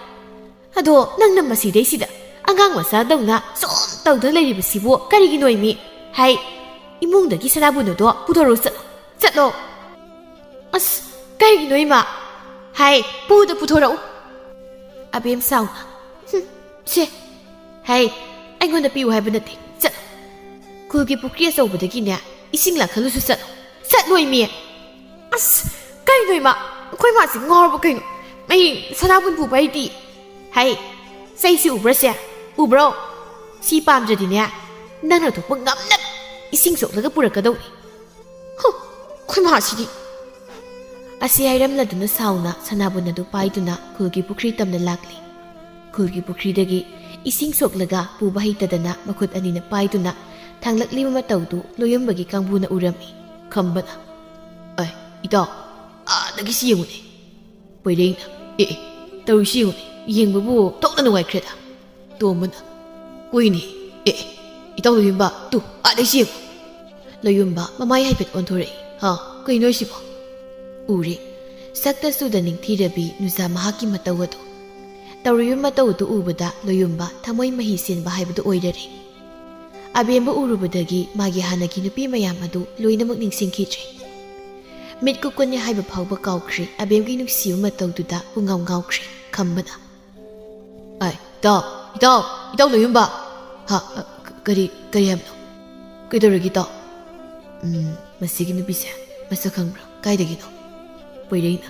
A: ꯑꯗꯣ ꯅꯪꯅ ꯃꯁꯤꯗꯩꯁꯤꯗ ꯑꯉꯥꯡ ꯃꯆꯥꯗꯧꯅ ꯁꯨꯝ ꯇꯧꯗꯨꯅ ꯂꯩꯔꯤꯕꯁꯤꯕꯨ ꯀꯔꯤꯒꯤꯅꯣ ꯏꯃꯤ ꯍꯥꯏ ꯏꯃꯨꯡꯗꯒꯤ ꯁꯅꯥꯕꯨꯟꯗꯣ ꯄꯨꯊꯣꯔꯛꯎ ꯆꯠꯂꯣ ꯑꯁ ꯀꯔꯤꯒꯤꯅꯣ ꯏꯃꯥ ꯍꯥꯏ ꯄꯨꯊꯣꯔꯛꯎ ꯑꯕꯦꯝ ꯁꯥꯎꯅ ꯁꯦ ꯍꯥꯏ ꯑꯩꯉꯣꯟꯗ ꯄꯤꯌꯨ ꯍꯥꯏꯕ ꯅꯠꯇꯦ ꯆꯠꯂꯣ ꯈꯨꯜꯒꯤ ꯄꯨꯈ꯭ꯔꯤ ꯑꯆꯧꯕꯗꯒꯤꯅꯦ ꯏꯁꯤꯡ ꯂꯥꯛꯈꯠꯂꯨꯁꯨ ꯆꯠꯂꯣ ꯏꯃꯤ ꯑꯁ ꯀꯩꯅꯣ ꯏꯃꯥ ꯑꯩꯈꯣꯏ ꯃꯥꯁꯤ ꯉꯥꯎꯔꯕ ꯀꯩꯅꯣ ꯑꯩ ꯁꯅꯥꯕꯨꯟ ꯄꯨꯕ ꯍꯩꯇꯤ ꯍꯥꯏ ꯆꯩꯁꯤ ꯎꯕ꯭ꯔꯁꯦ ꯎꯕ꯭ꯔꯣ ꯁꯤ ꯄꯥꯝꯗ꯭ꯔꯗꯤꯅꯦ ꯅꯪꯅ ꯊꯣꯛꯄ ꯉꯝꯅ ꯏꯁꯤꯡ ꯁꯣꯛꯂꯒ ꯄꯨꯔꯛꯀꯗꯧꯅꯤ ꯑꯩꯈꯣꯏ ꯃꯥꯁꯤꯗꯤ ꯑꯁꯤ ꯍꯥꯏꯔꯝꯂꯗꯨꯅ ꯁꯥꯎꯅ ꯁꯅꯥꯕꯨꯟ ꯑꯗꯨ ꯄꯥꯏꯗꯨꯅ ꯈꯨꯜꯒꯤ ꯄꯨꯈ꯭ꯔꯤ ꯇꯝꯅ ꯂꯥꯛꯂꯤ ꯈꯨꯜꯒꯤ ꯄꯨꯈ꯭ꯔꯤꯗꯒꯤ ꯏꯁꯤꯡ ꯁꯣꯛꯂꯒ ꯄꯨꯕ ꯍꯩꯇꯗꯅ ꯃꯈꯨꯠ ꯑꯅꯤꯅ ꯄꯥꯏꯗꯨꯅ ꯊꯥꯡꯂꯛꯂꯤꯕ ꯃꯇꯧꯗꯨ ꯂꯣꯌꯨꯝꯕꯒꯤ ꯀꯥꯡꯕꯨꯅ ꯎꯔꯝꯃꯤ ꯈꯝꯕꯅ ꯏꯇꯥꯎ ꯑꯥꯗꯒꯤꯁꯤ ꯌꯦꯡꯉꯨꯅꯦ ꯄꯣꯏꯔꯩꯅ ꯇꯧꯔꯤꯁꯤ ꯌꯦꯡꯉꯨꯅꯦ ꯌꯦꯡꯕꯕꯨ ꯊꯣꯛꯅ ꯅꯨꯡꯉꯥꯏꯈ꯭ꯔꯦꯗ ꯇꯣꯝꯕꯅ ꯍꯣꯏꯅꯦ ꯏꯇꯥꯎ ꯂꯣꯌꯨꯝꯕ ꯇꯨ ꯑꯥꯗꯒꯤꯁꯤ ꯌꯦꯡꯉꯨ ꯂꯣꯌꯨꯝꯕ ꯃꯃꯥꯏ ꯍꯥꯏꯐꯦꯠ ꯑꯣꯟꯊꯣꯔꯛꯏ ꯀꯩꯅꯣ ꯁꯤꯕꯣ ꯎꯔꯦ ꯁꯛꯇ ꯆꯨꯗ ꯅꯤꯡꯊꯤꯔꯕꯤ ꯅꯨꯖꯥ ꯃꯍꯥꯛꯀꯤ ꯃꯇꯧ ꯑꯗꯨ ꯇꯧꯔꯤꯕ ꯃꯇꯧ ꯑꯗꯨ ꯎꯕꯗ ꯂꯣꯌꯨꯝꯕ ꯊꯃꯣꯏ ꯃꯍꯤ ꯆꯦꯟꯕ ꯍꯥꯏꯕꯗꯨ ꯑꯣꯏꯔꯔꯦ ꯑꯕꯦꯝꯕ ꯎꯔꯨꯕꯗꯒꯤ ꯃꯥꯒꯤ ꯍꯥꯟꯅꯒꯤ ꯅꯨꯄꯤ ꯃꯌꯥꯝ ꯑꯗꯨ ꯂꯣꯏꯅꯃꯛ ꯅꯤꯡꯁꯤꯡꯈꯤꯗ꯭ꯔꯦ ꯃꯤꯠ ꯀꯨꯀꯨꯟꯅꯤ ꯍꯥꯏꯕ ꯐꯥꯎꯕ ꯀꯥꯎꯈ꯭ꯔꯦ ꯑꯕꯦꯝꯒꯤ ꯅꯨꯡꯁꯤꯕ ꯃꯇꯧꯗꯨꯗ ꯄꯨꯡꯉꯥꯎ ꯉꯥꯎꯈ꯭ꯔꯦ ꯈꯝꯕꯅ ꯏꯇꯥꯎ ꯂꯣꯌꯨꯝꯕ ꯀꯔꯤ ꯍꯥꯏꯕꯅꯣ ꯀꯩꯗꯧꯔꯒꯦ ꯏꯇꯥꯎ ꯃꯁꯤꯒꯤ ꯅꯨꯄꯤꯁꯦ ꯃꯁꯛ ꯈꯪꯕ꯭ꯔꯥ ꯀꯥꯏꯗꯒꯤꯅꯣ ꯄꯣꯏꯔꯩꯅ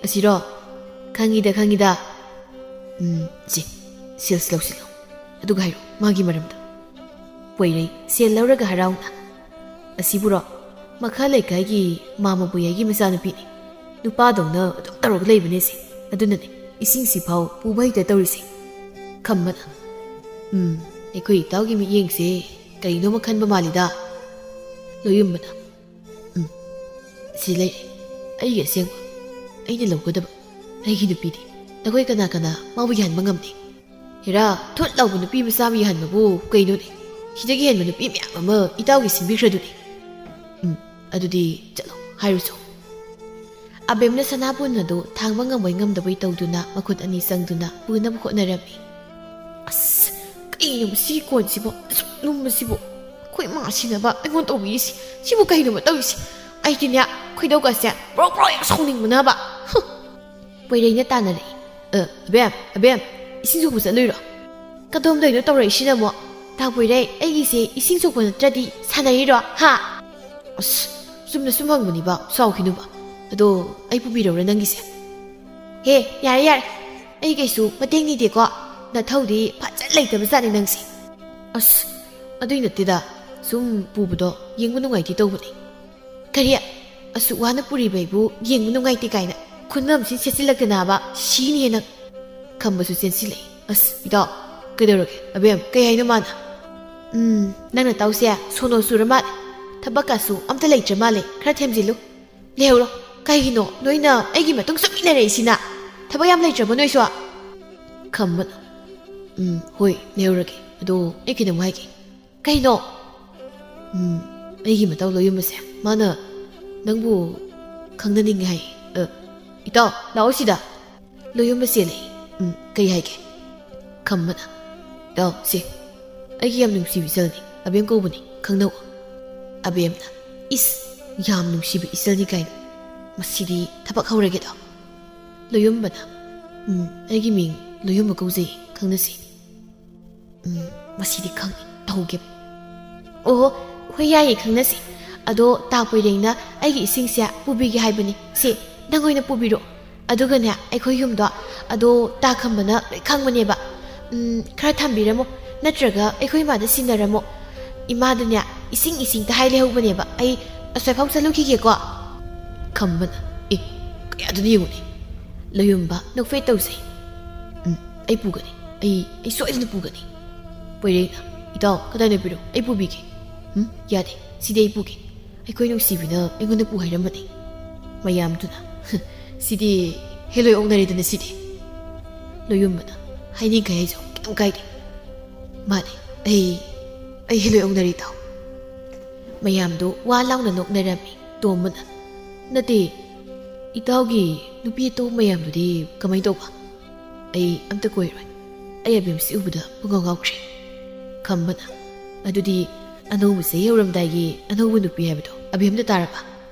A: ꯑꯁꯤꯔꯣ ꯈꯪꯉꯤꯗ ꯁꯤ ꯁꯦꯜꯁ ꯂꯧꯁꯤꯜꯂꯣ ꯑꯗꯨꯒ ꯍꯥꯏꯔꯣ ꯃꯥꯒꯤ ꯃꯔꯝꯗ ꯄꯣꯏꯔꯩ ꯁꯦꯜ ꯂꯧꯔꯒ ꯍꯔꯥꯎꯅ ꯑꯁꯤꯕꯨꯔꯣ ꯃꯈꯥ ꯂꯩꯀꯥꯏꯒꯤ ꯃꯥꯃꯕꯨꯌꯥꯏꯒꯤ ꯃꯆꯥꯅꯨꯄꯤꯅꯤ ꯅꯨꯄꯥꯗꯧꯅ ꯑꯗꯨꯝ ꯇꯧꯔꯒ ꯂꯩꯕꯅꯦ ꯁꯤ ꯑꯗꯨꯅꯅꯦ ꯏꯁꯤꯡꯁꯤꯐꯥꯎ ꯄꯨꯕ ꯍꯩꯇ ꯇꯧꯔꯤꯁꯦ ꯈꯝꯕꯅ ꯑꯩꯈꯣꯏ ꯏꯇꯥꯎꯒꯤ ꯃꯤꯠꯌꯦꯡꯁꯦ ꯀꯔꯤꯅꯣꯃ ꯈꯟꯕ ꯃꯥꯜꯂꯤꯗ ꯂꯣꯌꯨꯝꯕꯅ ꯁꯤ ꯂꯩꯔꯦ ꯑꯩꯒꯤ ꯑꯁꯦꯡꯕ ꯑꯩꯅ ꯂꯧꯒꯗꯕ ꯑꯩꯒꯤ ꯅꯨꯄꯤꯗꯤ ꯅꯈꯣꯏ ꯀꯅꯥ ꯃꯥꯕꯨ ꯌꯥꯍꯟꯕ ꯉꯝꯗꯦ ꯍꯦꯔꯥ ꯊꯨꯠ ꯂꯥꯎꯕ ꯅꯨꯄꯤ ꯃꯆꯥ ꯑꯃ ꯌꯥꯍꯟꯕꯕꯨ ꯀꯩꯅꯣꯅꯦ ꯁꯤꯗꯒꯤ ꯍꯦꯟꯕ ꯅꯨꯄꯤ ꯃꯌꯥꯝ ꯑꯃ ꯏꯇꯥꯎꯒꯤ ꯁꯤꯟꯕꯤꯈ꯭ꯔꯗꯨꯅꯤ ꯑꯗꯨꯗꯤ ꯆꯠꯂꯣ ꯍꯥꯏꯔꯨꯆꯣ ꯑꯕꯦꯝꯅ ꯁꯅꯥꯕꯨꯟ ꯑꯗꯨ ꯊꯥꯡꯕ ꯉꯝꯕꯣꯏ ꯉꯝꯗꯕꯣꯏ ꯇꯧꯗꯨꯅ ꯃꯈꯨꯠ ꯑꯅꯤ ꯆꯪꯗꯨꯅ ꯄꯨꯅꯕ ꯍꯣꯠꯅꯔꯝꯃꯤ ꯑꯁ ꯀꯩꯅꯣ ꯃꯁꯤꯒꯤ ꯀꯣꯟꯁꯤꯕꯨ ꯑꯁꯨꯛ ꯂꯨꯝꯕꯁꯤꯕꯨ ꯑꯩꯈꯣꯏ ꯃꯥ ꯁꯤꯅꯕ ꯑꯩꯉꯣꯟꯗ ꯇꯧꯕꯤꯔꯤꯁꯤ ꯁꯤꯕꯨ ꯀꯩꯅꯣꯕ ꯇꯧꯔꯤꯁꯤ ꯑꯩꯗꯤꯅꯦ ꯈꯣꯏꯗꯧꯒꯁꯦ ꯕ꯭ꯔꯣꯛ ꯌꯥꯝ ꯁꯥꯎꯅꯤꯡꯕꯅꯕ ꯄꯣꯏꯔꯩꯅ ꯇꯥꯟꯅꯔꯛꯏ ꯑꯕꯦꯝ ꯏꯁꯤꯡ ꯁꯣꯛꯄ ꯆꯠꯂꯨꯏꯔꯣ ꯀꯗꯣꯝꯗꯩꯅꯣ ꯇꯧꯔꯛꯏꯁꯤꯅ ꯑꯃꯨꯛ ꯇꯥ ꯄꯣꯏꯔꯩ ꯑꯩꯒꯤꯁꯦ ꯏꯁꯤꯡ ꯁꯣꯛꯄ ꯅꯠꯇ꯭ꯔꯗꯤ ꯁꯥꯟꯅꯔꯤꯔꯣ ꯑꯁ ꯆꯨꯝꯅ ꯁꯨꯝ ꯍꯪꯕꯅꯤꯕ ꯁꯥꯎꯈꯤꯅꯨꯕ ꯑꯗꯣ ꯑꯩ ꯄꯨꯕꯤꯔꯧꯔꯥ ꯅꯪꯒꯤꯁꯦ ꯌꯥꯔꯦ ꯑꯩ ꯀꯩꯁꯨ ꯃꯇꯦꯡ ꯅꯤꯗꯦꯀꯣ ꯅꯊꯧꯗꯤ ꯐꯖꯅ ꯂꯩꯇꯕꯖꯥꯠꯅꯤ ꯅꯪꯁꯦ ꯑꯁ ꯑꯗꯨꯏ ꯅꯠꯇꯦꯗ ꯁꯨꯝ ꯄꯨꯕꯗꯣ ꯌꯦꯡꯕ ꯅꯨꯡꯉꯥꯏꯇꯦ ꯇꯧꯕꯅꯤ ꯀꯔꯤ ꯑꯁꯨꯛ ꯋꯥꯅ ꯄꯨꯔꯤꯕ ꯑꯩꯕꯨ ꯌꯦꯡꯕ ꯅꯨꯡꯉꯥꯏꯇꯦ ꯀꯥꯏꯅ ꯈꯨꯟꯅꯝꯁꯤ ꯁꯦꯠꯆꯤꯜꯂꯛꯇꯅꯕ ꯁꯤꯅꯤ ꯍꯦꯅ ꯈꯝꯕꯁꯨ ꯆꯦꯟꯁꯤꯜꯂꯛꯏ ꯑꯁ ꯏꯇꯥꯎ ꯀꯩꯗꯧꯔꯒꯦ ꯑꯕꯦꯝ ꯀꯩ ꯍꯥꯏꯅꯣ ꯃꯥꯅ ꯅꯪꯅ ꯇꯧꯁꯦ ꯁꯣꯅꯣ ꯆꯨꯔ ꯃꯥꯜꯂꯦ ꯊꯕꯛꯀꯁꯨ ꯑꯝꯇ ꯂꯩꯇ꯭ꯔ ꯃꯥꯜꯂꯦ ꯈꯔ ꯊꯦꯝꯖꯤꯜꯂꯨ ꯂꯩꯍꯧꯔꯣ ꯀꯩꯒꯤꯅꯣ ꯅꯣꯏꯅ ꯑꯩꯒꯤ ꯃꯇꯨꯡ ꯁꯨꯝ ꯏꯟꯅꯔꯛꯏꯁꯤꯅ ꯊꯕꯛ ꯌꯥꯝ ꯂꯩꯇ꯭ꯔꯕ ꯅꯣꯏꯁꯨ ꯈꯝꯕꯅ ꯍꯣꯏ ꯂꯩꯍꯧꯔꯒꯦ ꯑꯗꯣ ꯑꯩ ꯀꯩꯅꯣꯝ ꯍꯥꯏꯒꯦ ꯀꯩꯅꯣ ꯑꯩꯒꯤ ꯃꯇꯧ ꯂꯣꯏꯌꯨꯝꯕꯁꯦ ꯃꯥꯅ ꯅꯪꯕꯨ ꯈꯪꯅꯅꯤꯡꯉꯦ ꯍꯥꯏ ꯏꯇꯥꯎ ꯂꯥꯛꯑꯣ ꯁꯤꯗ ꯂꯣꯌꯨꯝꯕ ꯆꯦꯜꯂꯛꯏ ꯀꯩ ꯍꯥꯏꯒꯦ ꯈꯝꯕꯅ ꯏꯇꯥꯎ ꯁꯦ ꯑꯩꯒꯤ ꯌꯥꯝ ꯅꯨꯡꯁꯤꯕ ꯏꯆꯜꯅꯤ ꯑꯕꯦꯝ ꯀꯧꯕꯅꯤ ꯈꯪꯅꯧ ꯑꯕꯦꯝꯅ ꯌꯥꯝ ꯅꯨꯡꯁꯤꯕ ꯏꯆꯜꯅꯤ ꯀꯥꯏꯅ ꯃꯁꯤꯗꯤ ꯊꯕꯛ ꯍꯧꯔꯒꯦꯗꯣ ꯂꯣꯌꯨꯝꯕꯅ ꯑꯩꯒꯤ ꯃꯤꯡ ꯂꯣꯌꯨꯝꯕ ꯀꯧꯖꯩ ꯈꯪꯅꯁꯤ ꯃꯁꯤꯗꯤ ꯈꯪꯉꯤ ꯇꯧꯒꯦ ꯑꯣꯍꯣ ꯍꯣꯏ ꯌꯥꯏꯌꯦ ꯈꯪꯅꯁꯤ ꯑꯗꯣ ꯇꯥ ꯄꯣꯏꯔꯩꯅ ꯑꯩꯒꯤ ꯏꯁꯤꯡꯁꯦ ꯄꯨꯕꯤꯒꯦ ꯍꯥꯏꯕꯅꯤ ꯁꯤ ꯅꯪ ꯑꯣꯏꯅ ꯄꯨꯕꯤꯔꯣ ꯑꯗꯨꯒꯅꯦ ꯑꯩꯈꯣꯏ ꯌꯨꯝꯗꯣ ꯑꯗꯣ ꯇꯥ ꯈꯝꯕꯅ ꯂꯣꯏ ꯈꯪꯕꯅꯦꯕ ꯈꯔ ꯊꯝꯕꯤꯔꯝꯃꯣ ꯅꯠꯇ꯭ꯔꯒ ꯑꯩꯈꯣꯏ ꯏꯃꯥꯗ ꯁꯤꯟꯅꯔꯝꯃꯣ ꯏꯃꯥꯗꯅꯦ ꯏꯁꯤꯡꯇ ꯍꯥꯏ ꯂꯩꯍꯧꯕꯅꯦꯕ ꯑꯩ ꯑꯁ꯭ꯋꯥꯏꯐꯥꯎ ꯆꯠꯂꯨꯈꯤꯒꯦꯀꯣ ꯈꯝꯕꯅ ꯀꯌꯥꯗꯨꯅ ꯌꯦꯡꯉꯨꯅꯦ ꯂꯣꯌꯨꯝꯕ ꯅꯣꯛꯐꯦꯠ ꯇꯧꯖꯩ ꯑꯩ ꯄꯨꯒꯅꯤ ꯑꯩ ꯁꯣꯏꯗꯅ ꯄꯨꯒꯅꯤ ꯄꯣꯏꯔꯩꯅ ꯏꯇꯥꯎ ꯀꯗꯥꯏꯗ ꯄꯤꯔꯣ ꯑꯩ ꯄꯨꯕꯤꯒꯦ ꯌꯥꯗꯦ ꯁꯤꯗꯤ ꯑꯩ ꯄꯨꯒꯦ ꯑꯩꯈꯣꯏ ꯅꯨꯡꯁꯤꯕꯤꯅ ꯑꯩꯉꯣꯟꯗ ꯄꯨ ꯍꯥꯏꯔꯝꯕꯅꯤ ꯃꯌꯥꯝꯗꯨꯅ ꯁꯤꯗꯤ ꯍꯦꯂꯣꯏ ꯑꯣꯛꯅꯔꯦꯗꯅ ꯁꯤꯗꯤ ꯂꯣꯌꯨꯝꯕꯅ ꯍꯥꯏꯅꯤꯡꯈꯩ ꯍꯥꯏꯖꯧ ꯀꯩꯝ ꯀꯥꯏꯗꯦ ꯃꯥꯅꯦ ꯑꯩ ꯍꯦꯂꯣꯏ ꯑꯣꯛꯅꯔꯤ ꯏꯇꯥꯎ ꯃꯌꯥꯝꯗꯨ ꯋꯥ ꯂꯥꯎꯅ ꯅꯣꯛꯅꯔꯝꯃꯤ ꯇꯣꯝꯕꯅ ꯅꯠꯇꯦ ꯏꯇꯥꯎꯒꯤ ꯅꯨꯄꯤ ꯑꯇꯣꯞꯄ ꯃꯌꯥꯝꯗꯨꯗꯤ ꯀꯃꯥꯏꯅ ꯇꯧꯕ ꯑꯩ ꯑꯝꯇ ꯀꯣꯏꯔꯣꯏ ꯑꯩ ꯑꯕꯦꯝꯁꯤ ꯎꯕꯗ ꯄꯨꯡꯉꯥꯎ ꯉꯥꯎꯈ꯭ꯔꯦ ꯈꯝꯕꯅ ꯑꯗꯨꯗꯤ ꯑꯅꯧꯕ ꯆꯍꯤ ꯍꯧꯔꯝꯗꯥꯏꯒꯤ ꯑꯅꯧꯕ ꯅꯨꯄꯤ ꯍꯥꯏꯕꯗꯣ ꯑꯕꯦꯝꯗ ꯇꯥꯔꯕ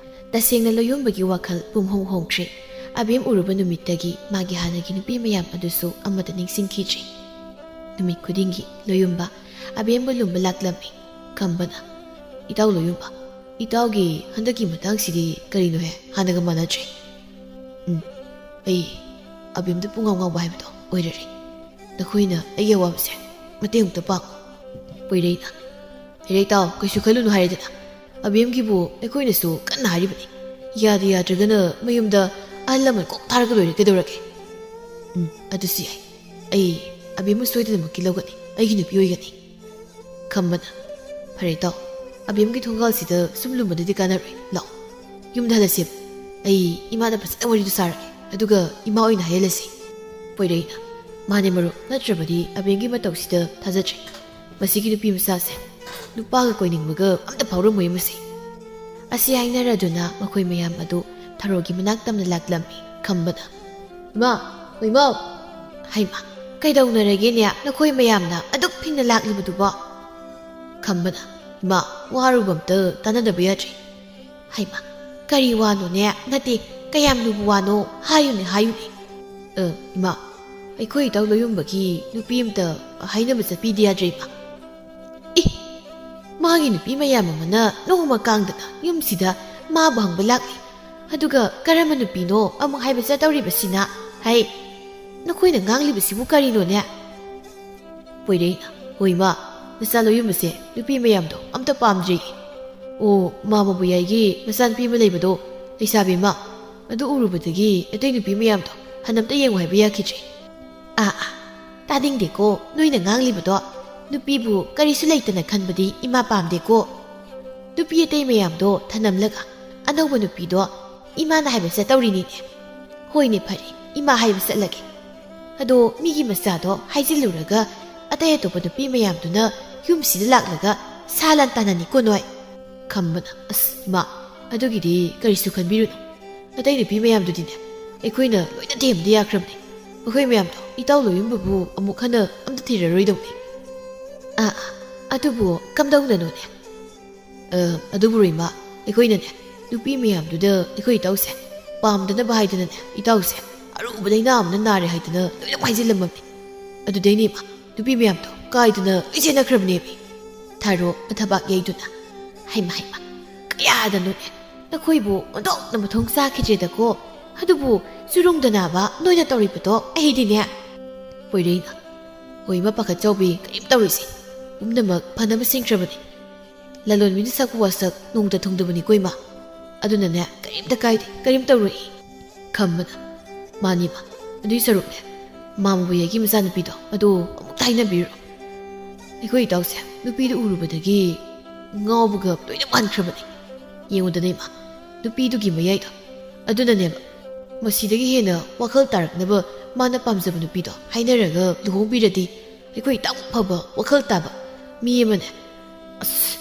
A: ꯇꯁꯦꯡꯅ ꯂꯣꯌꯨꯝꯕꯒꯤ ꯋꯥꯈꯜ ꯄꯨꯝꯍꯣꯡ ꯍꯣꯡꯈ꯭ꯔꯦ ꯑꯕꯦꯝ ꯎꯔꯨꯕ ꯅꯨꯃꯤꯠꯇꯒꯤ ꯃꯥꯒꯤ ꯍꯥꯟꯅꯒꯤ ꯅꯨꯄꯤ ꯃꯌꯥꯝ ꯑꯗꯨꯁꯨ ꯑꯃꯠꯇ ꯅꯤꯡꯁꯤꯡꯈꯤꯗ꯭ꯔꯦ ꯅꯨꯃꯤꯠ ꯈꯨꯗꯤꯡꯒꯤ ꯂꯣꯌꯨꯝꯕ ꯑꯕꯦꯝꯕꯨ ꯂꯨꯝꯕ ꯂꯥꯛꯂꯝꯃꯤ ꯈꯝꯕꯅ ꯏꯇꯥꯎ ꯂꯣꯌꯨꯝꯕ ꯏꯇꯥꯎꯒꯤ ꯍꯟꯗꯛꯀꯤ ꯃꯇꯥꯡꯁꯤꯗꯤ ꯀꯔꯤꯅꯣꯍꯦ ꯍꯥꯟꯅꯒ ꯃꯥꯟꯅꯗ꯭ꯔꯦ ꯑꯩ ꯑꯕꯦꯝꯗ ꯄꯨꯡꯉꯥꯎ ꯉꯥꯎꯕ ꯍꯥꯏꯕꯗꯣ ꯑꯣꯏꯔꯔꯦ ꯅꯈꯣꯏꯅ ꯑꯩꯒꯤ ꯑꯋꯥꯕꯁꯦ ꯃꯇꯦꯡ ꯑꯃꯨꯛꯇ ꯄꯥꯡꯉꯨ ꯄꯣꯏꯔꯩꯅ ꯏꯔꯩꯇꯥꯎ ꯀꯩꯁꯨ ꯈꯜꯂꯨꯅꯨ ꯍꯥꯏꯔꯦꯗꯅ ꯑꯕꯦꯝꯒꯤꯕꯨ ꯑꯩꯈꯣꯏꯅꯁꯨ ꯀꯟꯅ ꯍꯥꯏꯔꯤꯕꯅꯤ ꯌꯥꯗ ꯌꯥꯗ꯭ꯔꯒꯅ ꯃꯌꯨꯝꯗ ꯑꯍꯜ ꯂꯃꯟ ꯀꯣꯛ ꯊꯥꯔꯒ ꯂꯣꯏꯔꯦ ꯀꯩꯗꯧꯔꯒꯦ ꯑꯗꯨꯁꯨ ꯌꯥꯏ ꯑꯩ ꯑꯕꯦꯝꯕꯨ ꯁꯣꯏꯗꯅꯃꯛꯀꯤ ꯂꯧꯒꯅꯤ ꯑꯩꯒꯤ ꯅꯨꯄꯤ ꯑꯣꯏꯒꯅꯤ ꯈꯝꯕꯅ ꯐꯔꯦ ꯇꯥꯎ ꯑꯕꯦꯝꯒꯤ ꯊꯣꯡꯒꯥꯜꯁꯤꯗ ꯁꯨꯝ ꯂꯨꯝꯕꯗꯗꯤ ꯀꯥꯟꯅꯔꯣꯏ ꯂꯥꯛꯑꯣ ꯌꯨꯝꯗ ꯍꯜꯂꯁꯦꯕ ꯑꯩ ꯏꯃꯥꯗ ꯐꯖꯅ ꯋꯥꯔꯤꯗꯨ ꯁꯥꯔꯒꯦ ꯑꯗꯨꯒ ꯏꯃꯥ ꯑꯣꯏꯅ ꯍꯥꯏꯍꯜꯂꯁꯤ ꯄꯣꯏꯔꯩꯅ ꯃꯥꯅꯦ ꯃꯔꯨꯞ ꯅꯠꯇ꯭ꯔꯕꯗꯤ ꯑꯕꯦꯝꯒꯤ ꯃꯇꯧꯁꯤꯗ ꯊꯥꯖꯗ꯭ꯔꯦ ꯃꯁꯤꯒꯤ ꯅꯨꯄꯤ ꯃꯆꯥꯁꯦ ꯅꯨꯄꯥꯒ ꯀꯣꯏꯅꯤꯡꯕꯒ ꯑꯝꯇ ꯐꯥꯎꯔꯝꯃꯣꯏ ꯃꯁꯤ ꯑꯁꯤ ꯍꯥꯏꯅꯔꯗꯨꯅ ꯃꯈꯣꯏ ꯃꯌꯥꯝ ꯑꯗꯨ ꯊꯔꯣꯒꯤ ꯃꯅꯥꯛ ꯇꯝꯅ ꯂꯥꯛꯂꯝꯃꯤ ꯈꯝꯕꯅ ꯏꯃꯥ ꯏꯃꯥ ꯍꯩꯃꯥ ꯀꯩꯗꯧꯅꯔꯒꯦꯅꯦ ꯅꯈꯣꯏ ꯃꯌꯥꯝꯅ ꯑꯗꯨꯛ ꯐꯤꯡꯅ ꯂꯥꯛꯂꯤꯕꯗꯨꯕꯣ ꯈꯝꯕꯅ ꯏꯃꯥ ꯋꯥꯔꯨꯕ ꯑꯝꯇ ꯇꯥꯟꯅꯗꯕ ꯌꯥꯗ꯭ꯔꯤ ꯍꯩꯃꯥ ꯀꯔꯤ ꯋꯥꯅꯣꯅꯦ ꯅꯠꯇꯦ ꯀꯌꯥꯝ ꯂꯨꯕ ꯋꯥꯅꯣ ꯍꯥꯏꯌꯨꯅꯦ ꯍꯥꯏꯌꯨꯅꯦ ꯏꯃꯥ ꯑꯩꯈꯣꯏ ꯏꯇꯥꯎ ꯂꯣꯌꯨꯝꯕꯒꯤ ꯅꯨꯄꯤ ꯑꯃꯇ ꯍꯥꯏꯅꯕ ꯆꯠꯄꯤꯗ ꯌꯥꯗ꯭ꯔꯦ ꯏꯃꯥ ꯏ ꯃꯥꯒꯤ ꯅꯨꯄꯤ ꯃꯌꯥꯝ ꯑꯃꯅ ꯅꯣꯡꯃ ꯀꯥꯡꯗꯅ ꯌꯨꯝꯁꯤꯗ ꯃꯥꯕꯨ ꯍꯪꯕ ꯂꯥꯛꯂꯤ ꯑꯗꯨꯒ ꯀꯔꯝꯕ ꯅꯨꯄꯤꯅꯣ ꯑꯃꯨꯛ ꯍꯥꯏꯕ ꯆꯠꯇꯧꯔꯤꯕꯁꯤꯅ ꯍꯩ ꯅꯈꯣꯏꯅ ꯉꯥꯡꯂꯤꯕꯁꯤꯕꯨ ꯀꯔꯤꯅꯣꯅꯦ ꯄꯣꯏꯔꯩꯅ ꯍꯣꯏ ꯃꯥ ꯅꯆꯥ ꯂꯣꯌꯨꯝꯕꯁꯦ ꯅꯨꯄꯤ ꯃꯌꯥꯝꯗꯣ ꯑꯝꯇ ꯄꯥꯝꯗ꯭ꯔꯤ ꯑꯣ ꯃꯥꯃꯕꯨ ꯌꯥꯏꯒꯤ ꯃꯆꯥꯅꯨꯄꯤ ꯑꯃ ꯂꯩꯕꯗꯣ ꯂꯩꯁꯥꯕꯤ ꯑꯃ ꯑꯗꯨ ꯎꯔꯨꯕꯗꯒꯤ ꯑꯇꯩ ꯅꯨꯄꯤ ꯃꯌꯥꯝꯗꯣ ꯍꯟꯅꯝꯇ ꯌꯦꯡꯉꯨ ꯍꯥꯏꯕ ꯌꯥꯈꯤꯗ꯭ꯔꯦ ꯇꯥꯅꯤꯡꯗꯦꯀꯣ ꯅꯣꯏꯅ ꯉꯥꯡꯂꯤꯕꯗꯣ ꯅꯨꯄꯤꯕꯨ ꯀꯔꯤꯁꯨ ꯂꯩꯇꯅ ꯈꯟꯕꯗꯤ ꯏꯃꯥ ꯄꯥꯝꯗꯦꯀꯣ ꯅꯨꯄꯤ ꯑꯇꯩ ꯃꯌꯥꯝꯗꯣ ꯊꯅꯝꯂꯒ ꯑꯅꯧꯕ ꯅꯨꯄꯤꯗꯣ ꯏꯃꯥꯅ ꯍꯥꯏꯕ ꯆꯠꯇꯧꯔꯤꯅꯤꯅꯦ ꯍꯣꯏꯅꯦ ꯐꯔꯦ ꯏꯃꯥ ꯍꯥꯏꯕ ꯆꯠꯂꯒꯦ ꯑꯗꯣ ꯃꯤꯒꯤ ꯃꯆꯥꯗꯣ ꯍꯥꯏꯖꯤꯜꯂꯨꯔꯒ ꯑꯇꯩ ꯑꯇꯣꯞꯄ ꯅꯨꯄꯤ ꯃꯌꯥꯝꯗꯨꯅ ꯌꯨꯝꯁꯤꯗ ꯂꯥꯛꯂꯒ ꯁꯥ ꯂꯥꯟ ꯇꯥꯅꯅꯤꯀꯣ ꯅꯣꯏ ꯈꯝꯕꯅ ꯑꯁ ꯏꯃꯥ ꯑꯗꯨꯒꯤꯗꯤ ꯀꯔꯤꯁꯨ ꯈꯟꯕꯤꯔꯨꯅꯨ ꯑꯇꯩ ꯅꯨꯄꯤ ꯃꯌꯥꯝꯗꯨꯗꯤꯅꯦ ꯑꯩꯈꯣꯏꯅ ꯂꯣꯏꯅ ꯊꯦꯝꯕꯗ ꯌꯥꯈ꯭ꯔꯕꯅꯤ ꯃꯈꯣꯏ ꯃꯌꯥꯝꯗꯣ ꯏꯇꯥꯎ ꯂꯣꯌꯨꯝꯕꯕꯨ ꯑꯃꯨꯛ ꯍꯟꯅ ꯑꯝꯇ ꯊꯤꯔꯔꯣꯏꯗꯧꯅꯤ ꯑꯗꯨꯕꯨ ꯀꯝꯗꯧꯅꯅꯣꯅꯦ ꯑꯗꯨꯕꯨꯔꯣ ꯏꯃꯥ ꯑꯩꯈꯣꯏꯅꯅꯦ ꯅꯨꯄꯤ ꯃꯌꯥꯝꯗꯨꯗ ꯑꯩꯈꯣꯏ ꯏꯇꯥꯎꯁꯦ ꯄꯥꯝꯗꯅꯕ ꯍꯥꯏꯗꯅꯅꯦ ꯏꯇꯥꯎꯁꯦ ꯑꯔꯨꯕ ꯂꯩꯅꯥ ꯑꯃꯅ ꯅꯥꯔꯦ ꯍꯥꯏꯗꯅ ꯂꯣꯏꯅ ꯍꯥꯏꯖꯤꯜꯂꯝꯃꯕꯅꯤ ꯑꯗꯨꯗꯩꯅꯦ ꯏꯃꯥ ꯅꯨꯄꯤ ꯃꯌꯥꯝꯗꯣ ꯀꯥꯏꯗꯅ ꯂꯣꯏ ꯆꯦꯟꯅꯈ꯭ꯔꯕꯅꯦꯃꯤ ꯊꯥꯔꯣ ꯃꯊꯕꯥꯛ ꯌꯩꯗꯨꯅ ꯍꯩꯃ ꯀꯌꯥꯗꯅꯣꯅꯦ ꯅꯈꯣꯏꯕꯨ ꯑꯣꯟꯊꯣꯛꯅ ꯃꯊꯣꯡ ꯆꯥꯈꯤꯗ꯭ꯔꯦꯗꯀꯣ ꯑꯗꯨꯕꯨ ꯆꯨꯔꯨꯡꯗ ꯅꯥꯕ ꯅꯣꯏꯅ ꯇꯧꯔꯤꯕꯗꯣ ꯑꯩꯗꯤꯅꯦ ꯄꯣꯏꯔꯩꯅ ꯍꯣꯏ ꯏꯃꯥ ꯄꯥꯈꯠ ꯆꯥꯎꯕꯤ ꯀꯔꯤꯝ ꯇꯧꯔꯤꯁꯦ ꯄꯨꯝꯅꯃꯛ ꯐꯅꯕ ꯁꯤꯡꯈ꯭ꯔꯕꯅꯤ ꯂꯂꯣꯟꯕꯤꯅ ꯁꯛꯄ ꯋꯥꯁꯛ ꯅꯣꯡꯇ ꯊꯨꯡꯗꯕꯅꯤꯀꯣ ꯏꯃꯥ ꯑꯗꯨꯅꯅꯦ ꯀꯔꯤꯝꯇ ꯀꯥꯏꯗꯦ ꯀꯔꯤꯝ ꯇꯧꯔꯣꯏ ꯈꯝꯕꯅ ꯃꯥꯅꯤꯃ ꯑꯗꯨꯏ ꯁꯔꯨꯛꯅꯦ ꯃꯥꯃꯕꯨ ꯌꯥꯏꯒꯤ ꯃꯆꯥꯅꯨꯄꯤꯗꯣ ꯑꯗꯣ ꯑꯃꯨꯛꯇ ꯍꯥꯏꯅꯕꯤꯔꯣ ꯑꯩꯈꯣꯏ ꯏꯇꯥꯎꯁꯦ ꯅꯨꯄꯤꯗꯨ ꯎꯔꯨꯕꯗꯒꯤ ꯉꯥꯎꯕꯒ ꯂꯣꯏꯅ ꯃꯥꯟꯈ꯭ꯔꯕꯅꯤ ꯌꯦꯡꯉꯨꯗꯅ ꯏꯃꯥ ꯅꯨꯄꯤꯗꯨꯒꯤ ꯃꯌꯥꯏꯗꯣ ꯑꯗꯨꯅꯅꯦꯕ ꯃꯁꯤꯗꯒꯤ ꯍꯦꯟꯅ ꯋꯥꯈꯜ ꯇꯥꯔꯛꯅꯕ ꯃꯥꯅ ꯄꯥꯝꯖꯕ ꯅꯨꯄꯤꯗꯣ ꯍꯥꯏꯅꯔꯒ ꯂꯨꯍꯣꯡꯕꯤꯔꯗꯤ ꯑꯩꯈꯣꯏ ꯇꯥꯛ ꯐꯕ ꯋꯥꯈꯜ ꯇꯥꯕ ꯃꯤ ꯑꯃꯅꯦ ꯑꯁ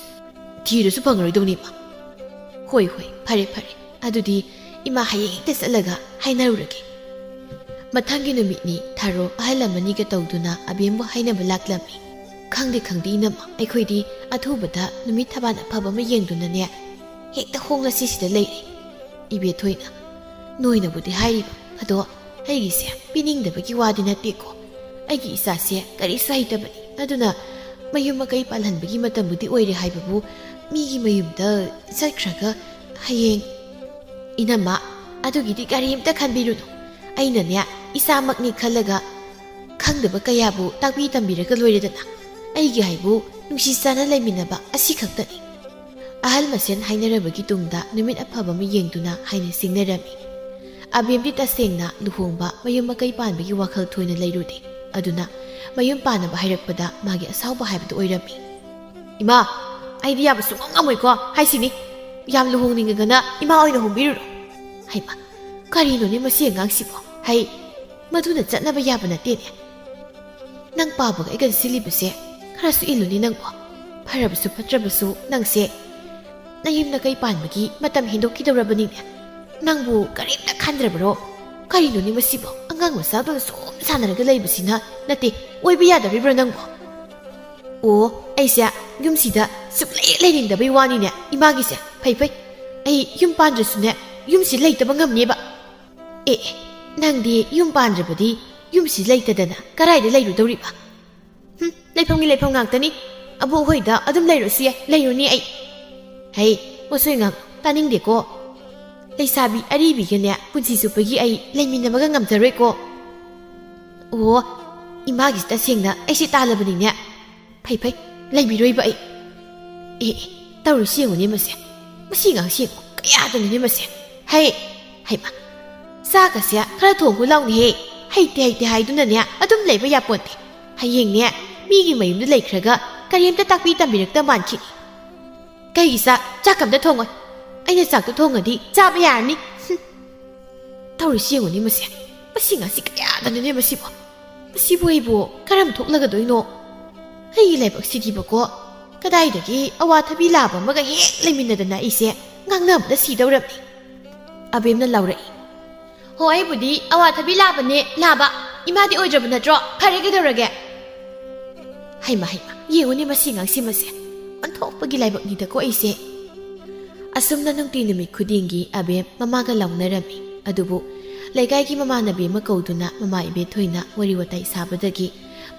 A: ꯊꯤꯔꯁꯨ ꯐꯪꯉꯔꯣꯏꯗꯧꯅꯤ ꯏꯃꯥ ꯍꯣꯏ ꯐꯔꯦ ꯑꯗꯨꯗꯤ ꯏꯃꯥ ꯍꯌꯦꯡ ꯍꯦꯛꯇ ꯆꯠꯂꯒ ꯍꯥꯏꯅꯔꯨꯔꯒꯦ ꯃꯊꯪꯒꯤ ꯅꯨꯃꯤꯠꯅꯤ ꯊꯥꯔꯣ ꯑꯍꯜ ꯂꯃꯟꯅꯤꯒ ꯇꯧꯗꯨꯅ ꯑꯕꯦꯝꯕꯨ ꯍꯥꯏꯅꯕ ꯂꯥꯛꯂꯝꯃꯤ ꯈꯪꯗꯦ ꯏꯅꯝꯃ ꯑꯩꯈꯣꯏꯗꯤ ꯑꯊꯨꯕꯗ ꯅꯨꯃꯤꯠ ꯊꯕꯥꯟ ꯑꯐꯕ ꯑꯃ ꯌꯦꯡꯗꯨꯅꯅꯦ ꯍꯦꯛꯇ ꯍꯣꯡꯂꯁꯤ ꯁꯤꯗ ꯂꯩꯔꯦ ꯏꯕꯦꯊꯣꯏꯅ ꯅꯣꯏꯅꯕꯨꯗꯤ ꯍꯥꯏꯔꯤꯕ ꯑꯗꯣ ꯑꯩꯒꯤꯁꯦ ꯄꯤꯅꯤꯡꯗꯕꯒꯤ ꯋꯥꯗꯤ ꯅꯠꯇꯦꯀꯣ ꯑꯩꯒꯤ ꯏꯆꯥꯁꯦ ꯀꯔꯤꯁꯨ ꯍꯩꯇꯕꯅꯤ ꯑꯗꯨꯅ ꯃꯌꯨꯝ ꯃꯀꯩ ꯄꯥꯜꯍꯟꯕꯒꯤ ꯃꯇꯝꯕꯨꯗꯤ ꯑꯣꯏꯔꯦ ꯍꯥꯏꯕꯕꯨ ꯃꯤꯒꯤ ꯃꯌꯨꯝꯗ ꯆꯠꯈ꯭ꯔꯒ ꯍꯌꯦꯡ ꯏꯅꯝꯃ ꯑꯗꯨꯒꯤꯗꯤ ꯀꯔꯤꯝꯇ ꯈꯟꯕꯤꯔꯨꯅꯨ ꯑꯩꯅꯅꯦ ꯏꯆꯥꯃꯛꯅꯤ ꯈꯜꯂꯒ ꯈꯪꯗꯕ ꯀꯌꯥꯕꯨ ꯇꯥꯛꯄꯤ ꯇꯝꯕꯤꯔꯒ ꯂꯣꯏꯔꯦꯗꯅ ꯑꯩꯒꯤ ꯍꯥꯏꯕꯨ ꯅꯨꯡꯁꯤ ꯆꯥꯅ ꯂꯩꯃꯤꯟꯅꯕ ꯑꯁꯤ ꯈꯛꯇꯅꯤ ꯑꯍꯜ ꯃꯁꯦꯟ ꯍꯥꯏꯅꯔꯕꯒꯤ ꯇꯨꯡꯗ ꯅꯨꯃꯤꯠ ꯑꯐꯕ ꯑꯃ ꯌꯦꯡꯗꯨꯅ ꯍꯥꯏꯅ ꯁꯤꯡꯅꯔꯝꯃꯤ ꯑꯕꯦꯝꯗꯤ ꯇꯁꯦꯡꯅ ꯂꯨꯍꯣꯡꯕ ꯃꯌꯨꯝ ꯃꯀꯩ ꯄꯥꯟꯕꯒꯤ ꯋꯥꯈꯜ ꯊꯣꯏꯅ ꯂꯩꯔꯨꯗꯦ ꯑꯗꯨꯅ ꯃꯌꯨꯝ ꯄꯥꯟꯅꯕ ꯍꯥꯏꯔꯛꯄꯗ ꯃꯥꯒꯤ ꯑꯁꯥꯎꯕ ꯍꯥꯏꯕꯗꯨ ꯑꯣꯏꯔꯝꯃꯤ ꯏꯃꯥ ꯑꯩꯗꯤ ꯌꯥꯕ ꯁꯨꯡꯉꯝ ꯉꯝꯃꯣꯏꯀꯣ ꯍꯥꯏꯁꯤꯅꯤ ꯌꯥꯝ ꯂꯨꯍꯣꯡꯅꯤꯡꯉꯒꯅ ꯏꯃꯥ ꯑꯣꯏꯅ ꯍꯣꯡꯕꯤꯔꯨꯔꯣ ꯍꯩꯃꯥ ꯀꯔꯤꯅꯣꯅꯦ ꯃꯁꯤ ꯑꯉꯥꯡꯁꯤꯕꯣ ꯍꯩ ꯃꯗꯨꯅ ꯆꯠꯅꯕ ꯌꯥꯕ ꯅꯠꯇꯦꯅꯦ ꯅꯪ ꯄꯥꯕꯒ ꯑꯩꯒ ꯁꯤꯜꯂꯤꯕꯁꯦ ꯈꯔꯁꯨ ꯏꯜꯂꯨꯅꯤ ꯅꯪꯕꯣ ꯐꯔꯕꯁꯨ ꯐꯠꯇ꯭ꯔꯕꯁꯨ ꯅꯪꯁꯦ ꯅꯌꯨꯝ ꯅꯀꯩ ꯄꯥꯟꯕꯒꯤ ꯃꯇꯝ ꯍꯦꯟꯗꯣꯛꯈꯤꯗꯧꯔꯕꯅꯤꯅꯦ ꯅꯪꯕꯨ ꯀꯔꯤꯝꯇ ꯈꯟꯗ꯭ꯔꯕꯔꯣ ꯀꯔꯤꯅꯣꯅꯦ ꯃꯁꯤꯕꯣ ꯑꯉꯥꯡ ꯃꯆꯥꯗꯨꯅ ꯁꯨꯝ ꯁꯥꯟꯅꯔꯒ ꯂꯩꯕꯁꯤꯅ ꯅꯠꯇꯦ ꯑꯣꯏꯕ ꯌꯥꯗꯕꯤꯕ꯭ꯔꯣ ꯅꯪꯕꯣ ꯑꯣ ꯑꯩꯁꯦ ꯌꯨꯝꯁꯤꯗ ꯁꯨꯛꯂꯩ ꯂꯩꯅꯤꯡꯗꯕꯩ ꯋꯥꯅꯤꯅꯦ ꯏꯃꯥꯒꯤꯁꯦ ꯐꯩ ꯑꯩ ꯌꯨꯝ ꯄꯥꯟꯗ꯭ꯔꯁꯨꯅꯦ ꯌꯨꯝꯁꯤ ꯂꯩꯇꯕ ꯉꯝꯅꯦꯕ ꯅꯪꯗꯤ ꯌꯨꯝ ꯄꯥꯟꯗ꯭ꯔꯕꯗꯤ ꯌꯨꯝꯁꯤ ꯂꯩꯇꯗꯅ ꯀꯔꯥꯏꯗ ꯂꯩꯔꯨꯗꯧꯔꯤꯕ ꯂꯩꯐꯝꯒꯤ ꯂꯩꯐꯝ ꯉꯥꯛꯇꯅꯤ ꯑꯕꯣꯛ ꯍꯣꯏꯗ ꯑꯗꯨꯝ ꯂꯩꯔꯨꯁꯨ ꯌꯥꯏ ꯂꯩꯔꯨꯅꯤ ꯑꯩ ꯍꯩ ꯃꯁꯣꯏ ꯉꯥꯡ ꯇꯥꯅꯤꯡꯗꯦꯀꯣ ꯂꯩꯁꯥꯕꯤ ꯑꯔꯤꯕꯤꯒꯅꯦ ꯄꯨꯟꯁꯤ ꯆꯨꯞꯄꯒꯤ ꯑꯩ ꯂꯩꯃꯤꯟꯅꯕꯒ ꯉꯝꯖꯔꯣꯏꯀꯣ ꯑꯣ ꯏꯃꯥꯒꯤꯁꯤ ꯇꯁꯦꯡꯅ ꯑꯩꯁꯤ ꯇꯥꯜꯂꯕꯅꯤꯅꯦ ꯐꯩ ꯂꯩꯕꯤꯔꯣꯏꯕ ꯑꯩ ꯇꯧꯔꯤꯁꯤ ꯌꯦꯡꯉꯨꯅꯦ ꯃꯁꯤ ꯉꯥꯡꯁꯤ ꯌꯦꯡꯉꯨ ꯀꯌꯥꯗꯅꯣꯅꯦ ꯃꯁꯦ ꯍꯩꯃ ꯆꯥꯛꯀꯁꯦ ꯈꯔ ꯊꯣꯡꯉꯨ ꯂꯥꯎꯅꯦꯍꯦ ꯍꯩꯇꯦ ꯍꯥꯏꯗꯨꯅꯅꯦ ꯑꯗꯨꯝ ꯂꯩꯕ ꯌꯥꯄꯣꯟꯇꯦ ꯍꯌꯦꯡꯅꯦ ꯃꯤꯒꯤ ꯃꯌꯨꯝꯗ ꯂꯩꯈ꯭ꯔꯒ ꯀꯔꯤꯝꯇ ꯇꯥꯛꯄꯤ ꯇꯝꯕꯤꯔꯛꯇ ꯃꯥꯟꯈꯤꯅꯤ ꯀꯩꯒꯤ ꯆꯥꯛꯀꯝꯇ ꯊꯣꯡꯉꯣꯏ ꯑꯩꯅ ꯆꯥꯛꯇꯣ ꯊꯣꯡꯉꯗꯤ ꯆꯥꯕ ꯌꯥꯔꯅꯤ ꯇꯧꯔꯤꯁꯤ ꯌꯦꯡꯉꯨꯅꯦ ꯃꯁꯤ ꯉꯥꯡꯁꯤ ꯀꯌꯥꯗꯅꯣꯅꯦ ꯃꯁꯤꯕꯨ ꯑꯩꯕꯨ ꯀꯔꯝ ꯊꯣꯛꯂꯒꯗꯣꯏꯅꯣ ꯑꯩꯒꯤ ꯂꯥꯏꯕꯛꯁꯤꯗꯤꯕꯀꯣ ꯀꯗꯥꯏꯗꯒꯤ ꯑꯋꯥꯊꯕꯤ ꯂꯥꯕ ꯑꯃꯒ ꯍꯦꯛ ꯂꯩꯃꯤꯟꯅꯗꯅ ꯑꯩꯁꯦ ꯉꯥꯡꯅꯕꯗ ꯁꯤꯗꯧꯔꯕꯅꯤ ꯑꯕꯦꯝꯅ ꯂꯥꯎꯔꯛꯏ ꯍꯣ ꯑꯩꯕꯨꯗꯤ ꯑꯋꯥꯊꯕꯤ ꯂꯥꯕꯅꯦ ꯂꯥꯕ ꯏꯃꯥꯗꯤ ꯑꯣꯏꯗ꯭ꯔꯕ ꯅꯠꯇ꯭ꯔꯣ ꯐꯔꯦ ꯀꯩꯗꯧꯔꯒꯦ ꯍꯩꯃ ꯌꯦꯡꯉꯨꯅꯦ ꯃꯁꯤ ꯉꯥꯡꯁꯤ ꯑꯣꯟꯊꯣꯛꯄꯒꯤ ꯂꯥꯏꯕꯛꯅꯤꯗꯀꯣ ꯑꯩꯁꯦ ꯑꯁꯨꯝꯅ ꯅꯨꯡꯇꯤ ꯅꯨꯃꯤꯠ ꯈꯨꯗꯤꯡꯒꯤ ꯑꯕꯦꯝ ꯃꯃꯥꯒ ꯂꯥꯎꯅꯔꯝꯃꯤ ꯑꯗꯨꯕꯨ ꯂꯩꯀꯥꯏꯒꯤ ꯃꯃꯥꯟꯅꯕꯤ ꯑꯃ ꯀꯧꯗꯨꯅ ꯃꯃꯥ ꯏꯕꯦꯊꯣꯏꯅ ꯋꯥꯔꯤ ꯋꯥꯇꯥꯏ ꯁꯥꯕꯗꯒꯤ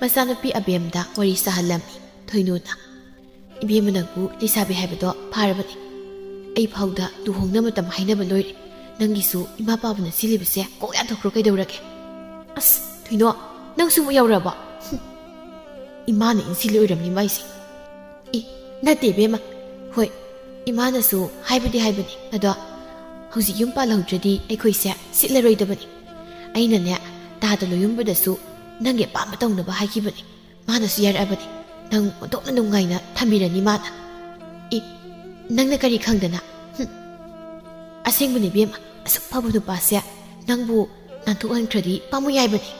A: ꯃꯆꯥꯅꯨꯄꯤ ꯑꯕꯦꯝꯗ ꯋꯥꯔꯤ ꯁꯥꯍꯜꯂꯝꯃꯤ ꯊꯣꯏꯅꯨꯅ ꯏꯕꯦꯝꯃ ꯅꯪꯕꯨ ꯂꯩꯁꯥꯕꯤ ꯍꯥꯏꯕꯗꯣ ꯐꯥꯔꯕꯅꯤ ꯑꯩ ꯐꯥꯎꯗ ꯂꯨꯍꯣꯡꯅ ꯃꯇꯝ ꯍꯥꯏꯅꯕ ꯂꯣꯏꯔꯦ ꯅꯪꯒꯤꯁꯨ ꯏꯃꯥ ꯄꯥꯕꯅ ꯁꯤꯜꯂꯤꯕꯁꯦ ꯀꯣꯛ ꯌꯥꯟꯊꯣꯛꯈ꯭ꯔꯣ ꯀꯩꯗꯧꯔꯒꯦ ꯑꯁ ꯊꯣꯏꯅꯣ ꯅꯪꯁꯨ ꯑꯃꯨꯛ ꯌꯧꯔꯕꯣ ꯏꯃꯥꯅ ꯏꯟꯁꯤꯜꯂꯤ ꯑꯣꯏꯔꯝꯅꯤ ꯃꯥꯏꯁꯦ ꯅꯠꯇꯦ ꯏꯕꯦꯝꯃ ꯍꯣꯏ ꯏꯃꯥꯅꯁꯨ ꯍꯥꯏꯕꯗꯤ ꯍꯥꯏꯕꯅꯤ ꯑꯗꯣ ꯍꯧꯖꯤꯛ ꯌꯨꯝ ꯄꯥꯜꯍꯧꯗ꯭ꯔꯗꯤ ꯑꯩꯈꯣꯏꯁꯦ ꯁꯤꯠꯂꯔꯣꯏꯗꯕꯅꯤ ꯑꯩꯅꯅꯦ ꯇꯥꯗ ꯂꯣꯏꯌꯨꯝꯕꯗꯁꯨ ꯅꯪꯒꯤ ꯑꯄꯥꯝꯕ ꯇꯧꯅꯕ ꯍꯥꯏꯈꯤꯕꯅꯤ ꯃꯥꯅꯁꯨ ꯌꯥꯔꯛꯑꯕꯅꯤ ꯅꯪ ꯑꯣꯟꯊꯣꯛꯅ ꯅꯨꯡꯉꯥꯏꯅ ꯊꯝꯕꯤꯔꯅꯤ ꯃꯥꯅ ꯅꯪꯅ ꯀꯔꯤ ꯈꯪꯗꯅ ꯑꯁꯦꯡꯕꯅꯤ ꯏꯕꯦꯝꯃ ꯑꯁꯨꯛ ꯐꯕ ꯅꯨꯄꯥꯁꯦ ꯅꯪꯕꯨ ꯅꯥꯟꯊꯣꯛꯍꯟꯈ꯭ꯔꯗꯤ ꯄꯥꯝꯃꯨ ꯌꯥꯏꯕꯅꯤ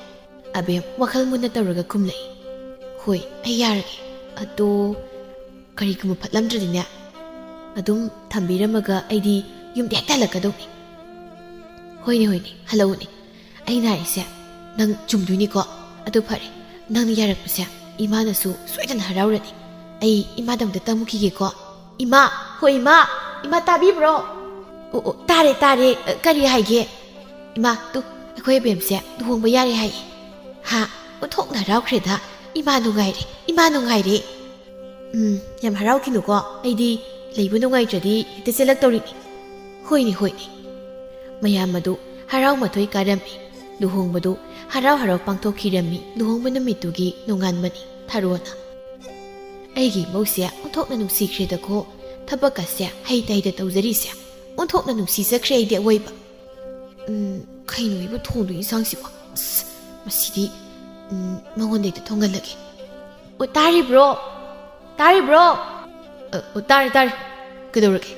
A: ꯑꯕꯦꯝ ꯋꯥꯈꯜ ꯃꯨꯟꯅ ꯇꯧꯔꯒ ꯈꯨꯝꯂꯛꯏ ꯍꯣꯏ ꯑꯩ ꯌꯥꯔꯒꯦ ꯑꯗꯣ ꯀꯔꯤꯒꯨꯝꯕ ꯐꯠꯂꯝꯗ꯭ꯔꯗꯤꯅꯦ ꯑꯗꯨꯝ ꯊꯝꯕꯤꯔꯝꯃꯒ ꯑꯩꯗꯤ ꯌꯨꯝꯗ ꯍꯦꯛꯇ ꯍꯜꯂꯛꯀꯗꯧꯅꯤ ꯍꯣꯏꯅꯦ ꯍꯜꯂꯛꯎꯅꯦ ꯑꯩꯅ ꯍꯥꯏꯔꯤꯁꯦ ꯅꯪ ꯆꯨꯝꯗꯣꯏꯅꯤꯀꯣ ꯑꯗꯨ ꯐꯔꯦ ꯅꯪꯅ ꯌꯥꯔꯛꯄꯁꯦ ꯏꯃꯥꯅꯁꯨ ꯁꯣꯏꯗꯅ ꯍꯔꯥꯎꯔꯅꯤ ꯑꯩ ꯏꯃꯥꯗ ꯇꯝꯃꯨꯈꯤꯒꯦꯀꯣ ꯏꯃꯥ ꯍꯣꯏ ꯏꯃꯥ ꯇꯥꯕꯤꯕ꯭ꯔꯣ ꯑꯣ ꯇꯥꯔꯦ ꯀꯔꯤ ꯍꯥꯏꯒꯦ ꯏꯃꯥ ꯑꯩꯈꯣꯏ ꯑꯕꯦꯝꯁꯦ ꯂꯨꯍꯣꯡꯕ ꯌꯥꯔꯦ ꯍꯥꯏꯌꯦ ꯑꯣꯟꯊꯣꯛꯅ ꯍꯔꯥꯎꯈ꯭ꯔꯦꯗ ꯏꯃꯥ ꯅꯨꯡꯉꯥꯏꯔꯦ ꯌꯥꯝ ꯍꯔꯥꯎꯈꯤꯅꯨꯀꯣ ꯑꯩꯗꯤ ꯂꯩꯕ ꯅꯨꯡꯉꯥꯏꯇ꯭ꯔꯗꯤ ꯍꯦꯛꯇ ꯆꯦꯜꯂꯛꯇꯧꯔꯤꯅꯤ ꯍꯣꯏꯅꯦ ꯃꯌꯥꯝ ꯑꯗꯨ ꯍꯔꯥꯎ ꯃꯊꯣꯏ ꯀꯥꯔꯝꯃꯤ ꯂꯨꯍꯣꯡꯕꯗꯨ ꯍꯔꯥꯎ ꯄꯥꯡꯊꯣꯛꯈꯤꯔꯝꯃꯤ ꯂꯨꯍꯣꯡꯕ ꯅꯨꯃꯤꯠꯇꯨꯒꯤ ꯅꯣꯡꯉꯥꯟꯕꯅꯤ ꯊꯥꯔꯣꯅ ꯑꯩꯒꯤ ꯏꯃꯧꯁꯦ ꯑꯣꯟꯊꯣꯛꯅ ꯅꯨꯡꯁꯤꯈ꯭ꯔꯦꯗꯀꯣ ꯊꯕꯛꯀꯁꯦ ꯍꯩꯇ ꯇꯧꯖꯔꯤꯁꯦ ꯑꯣꯟꯊꯣꯛꯅ ꯅꯨꯡꯁꯤꯖꯈ꯭ꯔꯦ ꯑꯩꯗꯤ ꯑꯋꯣꯏꯕ ꯀꯩꯅꯣ ꯑꯩꯕꯨ ꯊꯣꯡꯗꯣꯏ ꯏꯟꯁꯥꯡꯁꯤꯕꯣ ꯑꯁ ꯃꯁꯤꯗꯤ ꯃꯉꯣꯟꯗ ꯍꯦꯛꯇ ꯊꯣꯡꯍꯜꯂꯒꯦ ꯇꯥꯔꯤꯕ꯭ꯔꯣ ꯇꯥꯔꯦ ꯀꯩꯗꯧꯔꯒꯦ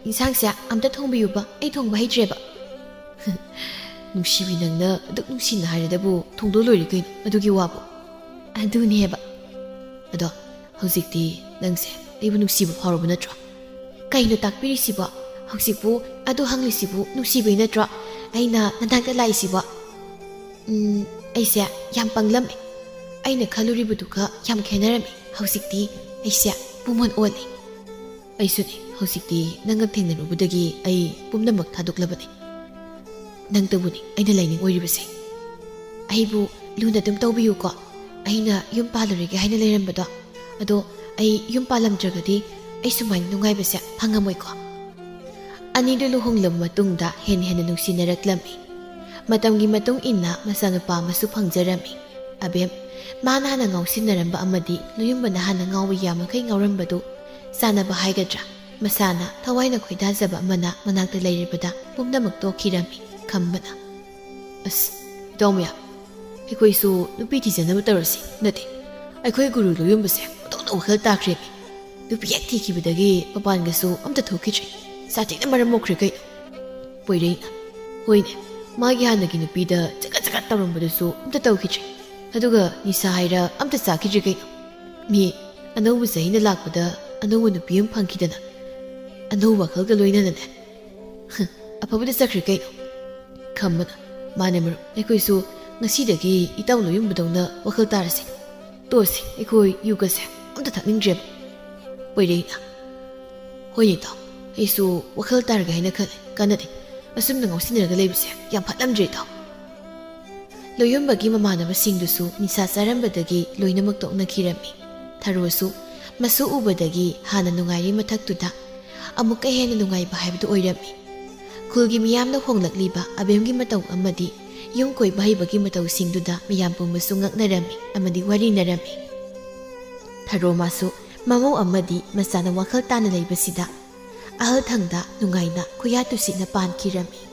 A: ꯏꯟꯁꯥꯡꯁꯦ ꯑꯝꯇ ꯊꯣꯡꯕꯤꯌꯨꯕ ꯑꯩ ꯊꯣꯡꯕ ꯍꯩꯇ꯭ꯔꯦꯕ ꯅꯨꯡꯁꯤꯕꯤ ꯅꯪꯅ ꯑꯗꯨꯛ ꯅꯨꯡꯁꯤꯅ ꯍꯥꯏꯔꯗꯕꯨ ꯊꯣꯡꯗꯣ ꯂꯣꯏꯔꯦ ꯀꯩꯅꯣ ꯑꯗꯨꯒꯤ ꯋꯥꯕꯨ ꯑꯗꯨꯅꯦꯕ ꯑꯗꯣ ꯍꯧꯖꯤꯛꯇꯤ ꯅꯪꯁꯦ ꯑꯩꯕꯨ ꯅꯨꯡꯁꯤꯕ ꯐꯥꯎꯔꯕ ꯅꯠꯇ꯭ꯔꯣ ꯀꯩꯅꯣ ꯇꯥꯛꯄꯤꯔꯤꯁꯤꯕꯣ ꯍꯧꯖꯤꯛꯄꯨ ꯑꯗꯨ ꯍꯪꯂꯤꯁꯤꯕꯨ ꯅꯨꯡꯁꯤꯕꯩ ꯅꯠꯇ꯭ꯔꯣ ꯑꯩꯅ ꯅꯅꯥꯛꯇ ꯂꯥꯛꯏꯁꯤꯕꯣ ꯑꯩꯁꯦ ꯌꯥꯝ ꯄꯪꯂꯝꯃꯦ ꯑꯩꯅ ꯈꯜꯂꯨꯔꯤꯕꯗꯨꯒ ꯌꯥꯝ ꯈꯦꯠꯅꯔꯝꯃꯤ ꯍꯧꯖꯤꯛꯇꯤ ꯑꯩꯁꯦ ꯄꯨꯃꯟ ꯑꯣꯜꯂꯤ ꯑꯩꯁꯨꯅꯦ ꯍꯧꯖꯤꯛꯇꯤ ꯅꯪꯒ ꯊꯦꯡꯅꯔꯨꯕꯗꯒꯤ ꯑꯩ ꯄꯨꯝꯅꯃꯛ ꯊꯥꯗꯣꯛꯂꯕꯅꯤ ꯅꯪꯇꯕꯨꯅꯤ ꯑꯩꯅ ꯂꯥꯏꯅꯤꯡ ꯑꯣꯏꯔꯤꯕꯁꯦ ꯑꯩꯕꯨ ꯂꯨꯅ ꯑꯗꯨꯝ ꯇꯧꯕꯤꯌꯨꯀꯣ ꯑꯩꯅ ꯌꯨꯝ ꯄꯥꯜꯂꯨꯔꯒꯦ ꯍꯥꯏꯅ ꯂꯩꯔꯝꯕꯗꯣ ꯑꯗꯣ ꯑꯩ ꯌꯨꯝ ꯄꯥꯜꯂꯝꯗ꯭ꯔꯒꯗꯤ ꯑꯩ ꯁꯨꯃꯥꯏꯅ ꯅꯨꯡꯉꯥꯏꯕꯁꯦ ꯐꯪꯉꯝꯃꯣꯏꯀꯣ ꯑꯅꯤꯗꯨ ꯂꯨꯍꯣꯡꯂꯕ ꯃꯇꯨꯡꯗ ꯍꯦꯟꯅ ꯅꯨꯡꯁꯤꯅꯔꯛꯂꯝꯃꯤ ꯃꯇꯝꯒꯤ ꯃꯇꯨꯡ ꯏꯟꯅ ꯃꯆꯥꯅꯨꯄꯥ ꯑꯃꯁꯨ ꯐꯪꯖꯔꯝꯃꯤ ꯑꯕꯦꯝ ꯃꯥꯅ ꯍꯥꯟꯅ ꯉꯥꯎꯁꯤꯟꯅꯔꯝꯕ ꯑꯃꯗꯤ ꯂꯨꯌꯨꯝꯕꯅ ꯍꯥꯟꯅ ꯉꯥꯎꯕ ꯌꯥꯃꯈꯩ ꯉꯥꯎꯔꯝꯕꯗꯨ ꯆꯥꯅꯕ ꯍꯥꯏꯒꯗ꯭ꯔꯥ ꯃꯁꯥꯅ ꯊꯋꯥꯏꯅ ꯈꯣꯏꯗꯥꯖꯕ ꯑꯃꯅ ꯃꯅꯥꯛꯇ ꯂꯩꯔꯤꯕꯗ ꯄꯨꯝꯅꯃꯛ ꯇꯣꯛꯈꯤꯔꯝꯃꯤ ꯈꯝꯕꯅ ꯑꯁ ꯏꯇꯥꯎꯃꯌꯥ ꯑꯩꯈꯣꯏꯁꯨ ꯅꯨꯄꯤ ꯊꯤꯖꯅꯕ ꯇꯧꯔꯁꯤ ꯅꯠꯇꯦ ꯑꯩꯈꯣꯏ ꯒꯨꯔꯨ ꯂꯨꯌꯨꯝꯕꯁꯦ ꯑꯣꯟꯊꯣꯛꯅ ꯋꯥꯈꯜ ꯇꯥꯈ꯭ꯔꯦꯃꯤ ꯅꯨꯄꯤ ꯍꯦꯛ ꯊꯤꯈꯤꯕꯗꯒꯤ ꯃꯄꯥꯟꯒꯁꯨ ꯑꯝꯇ ꯊꯣꯛꯈꯤꯗ꯭ꯔꯤ ꯁꯥꯊꯤꯅ ꯃꯔꯝ ꯃꯣꯛꯈ꯭ꯔꯦ ꯀꯩꯅꯣ ꯄꯣꯏꯔꯩꯅ ꯍꯣꯏꯅꯦ ꯃꯥꯒꯤ ꯍꯥꯟꯅꯒꯤ ꯅꯨꯄꯤꯗ ꯆꯒꯠ ꯇꯧꯔꯝꯕꯗꯨꯁꯨ ꯑꯝꯇ ꯇꯧꯈꯤꯗ꯭ꯔꯤ ꯑꯗꯨꯒ ꯅꯤꯁꯥ ꯍꯥꯏꯔ ꯑꯝꯇ ꯆꯥꯈꯤꯗ꯭ꯔꯤ ꯀꯩꯅꯣ ꯃꯤ ꯑꯅꯧꯕ ꯆꯍꯤꯅ ꯂꯥꯛꯄꯗ ꯑꯅꯧꯕ ꯅꯨꯄꯤ ꯑꯃ ꯐꯪꯈꯤꯗꯅ ꯑꯅꯧꯕ ꯋꯥꯈꯜꯒ ꯂꯣꯏꯅꯅꯅꯦ ꯑꯐꯕꯗ ꯆꯠꯈ꯭ꯔꯦ ꯀꯩꯅꯣ ꯈꯝꯕꯅ ꯃꯥꯅꯦ ꯃꯔꯨꯞ ꯑꯩꯈꯣꯏꯁꯨ ꯉꯁꯤꯗꯒꯤ ꯏꯇꯥꯎ ꯂꯣꯏꯌꯨꯝꯕꯗꯧꯅ ꯋꯥꯈꯜ ꯇꯥꯔꯁꯤ ꯇꯣꯛꯑꯁꯤ ꯑꯩꯈꯣꯏ ꯌꯨꯒꯁꯦ ꯑꯝꯇ ꯊꯛꯅꯤꯡꯗ꯭ꯔꯦꯕ ꯄꯣꯏꯔꯩꯅ ꯍꯣꯏꯅꯦ ꯏꯇꯥꯎ ꯑꯩꯁꯨ ꯋꯥꯈꯜ ꯇꯥꯔꯒꯦ ꯍꯥꯏꯅ ꯈꯜꯂꯦ ꯀꯥꯟꯅꯗꯦ ꯑꯁꯨꯝꯅ ꯉꯥꯎꯁꯤꯟꯅꯔꯒ ꯂꯩꯕꯁꯦ ꯌꯥꯝ ꯐꯠꯂꯝꯗ꯭ꯔꯦ ꯏꯇꯥꯎ ꯂꯣꯏꯌꯨꯝꯕꯒꯤ ꯃꯃꯥꯟꯅꯕꯁꯤꯡꯗꯨꯁꯨ ꯅꯤꯁꯥ ꯆꯥꯔꯝꯕꯗꯒꯤ ꯂꯣꯏꯅꯃꯛ ꯇꯣꯛꯅꯈꯤꯔꯝꯃꯤ ꯊꯔꯣꯁꯨ ꯃꯁꯨ ꯎꯕꯗꯒꯤ ꯍꯥꯟꯅ ꯅꯨꯡꯉꯥꯏꯔꯤ ꯃꯊꯛꯇꯨꯗ ꯑꯃꯨꯛꯀ ꯍꯦꯟꯅ ꯅꯨꯡꯉꯥꯏꯕ ꯍꯥꯏꯕꯗꯨ ꯑꯣꯏꯔꯝꯃꯤ ꯈꯨꯜꯒꯤ ꯃꯤꯌꯥꯝꯅ ꯍꯣꯡꯂꯛꯂꯤꯕ ꯑꯕꯦꯝꯒꯤ ꯃꯇꯧ ꯑꯃꯗꯤ ꯌꯨꯝ ꯀꯣꯏꯕ ꯍꯩꯕꯒꯤ ꯃꯇꯧꯁꯤꯡꯗꯨꯗ ꯃꯤꯌꯥꯝ ꯄꯨꯝꯕꯁꯨ ꯉꯛꯅꯔꯝꯃꯤ ꯑꯃꯗꯤ ꯋꯥꯔꯤꯅꯔꯝꯃꯤ ꯊꯔꯣ ꯃꯥꯁꯨ ꯃꯃꯧ ꯑꯃꯗꯤ ꯃꯆꯥꯅ ꯋꯥꯈꯜ ꯇꯥꯅ ꯂꯩꯕꯁꯤꯗ ꯑꯍꯜ ꯊꯪꯗ ꯅꯨꯡꯉꯥꯏꯅ ꯈꯨꯌꯥ ꯇꯨꯁꯤꯠꯅ ꯄꯥꯟꯈꯤꯔꯝꯃꯤ꯫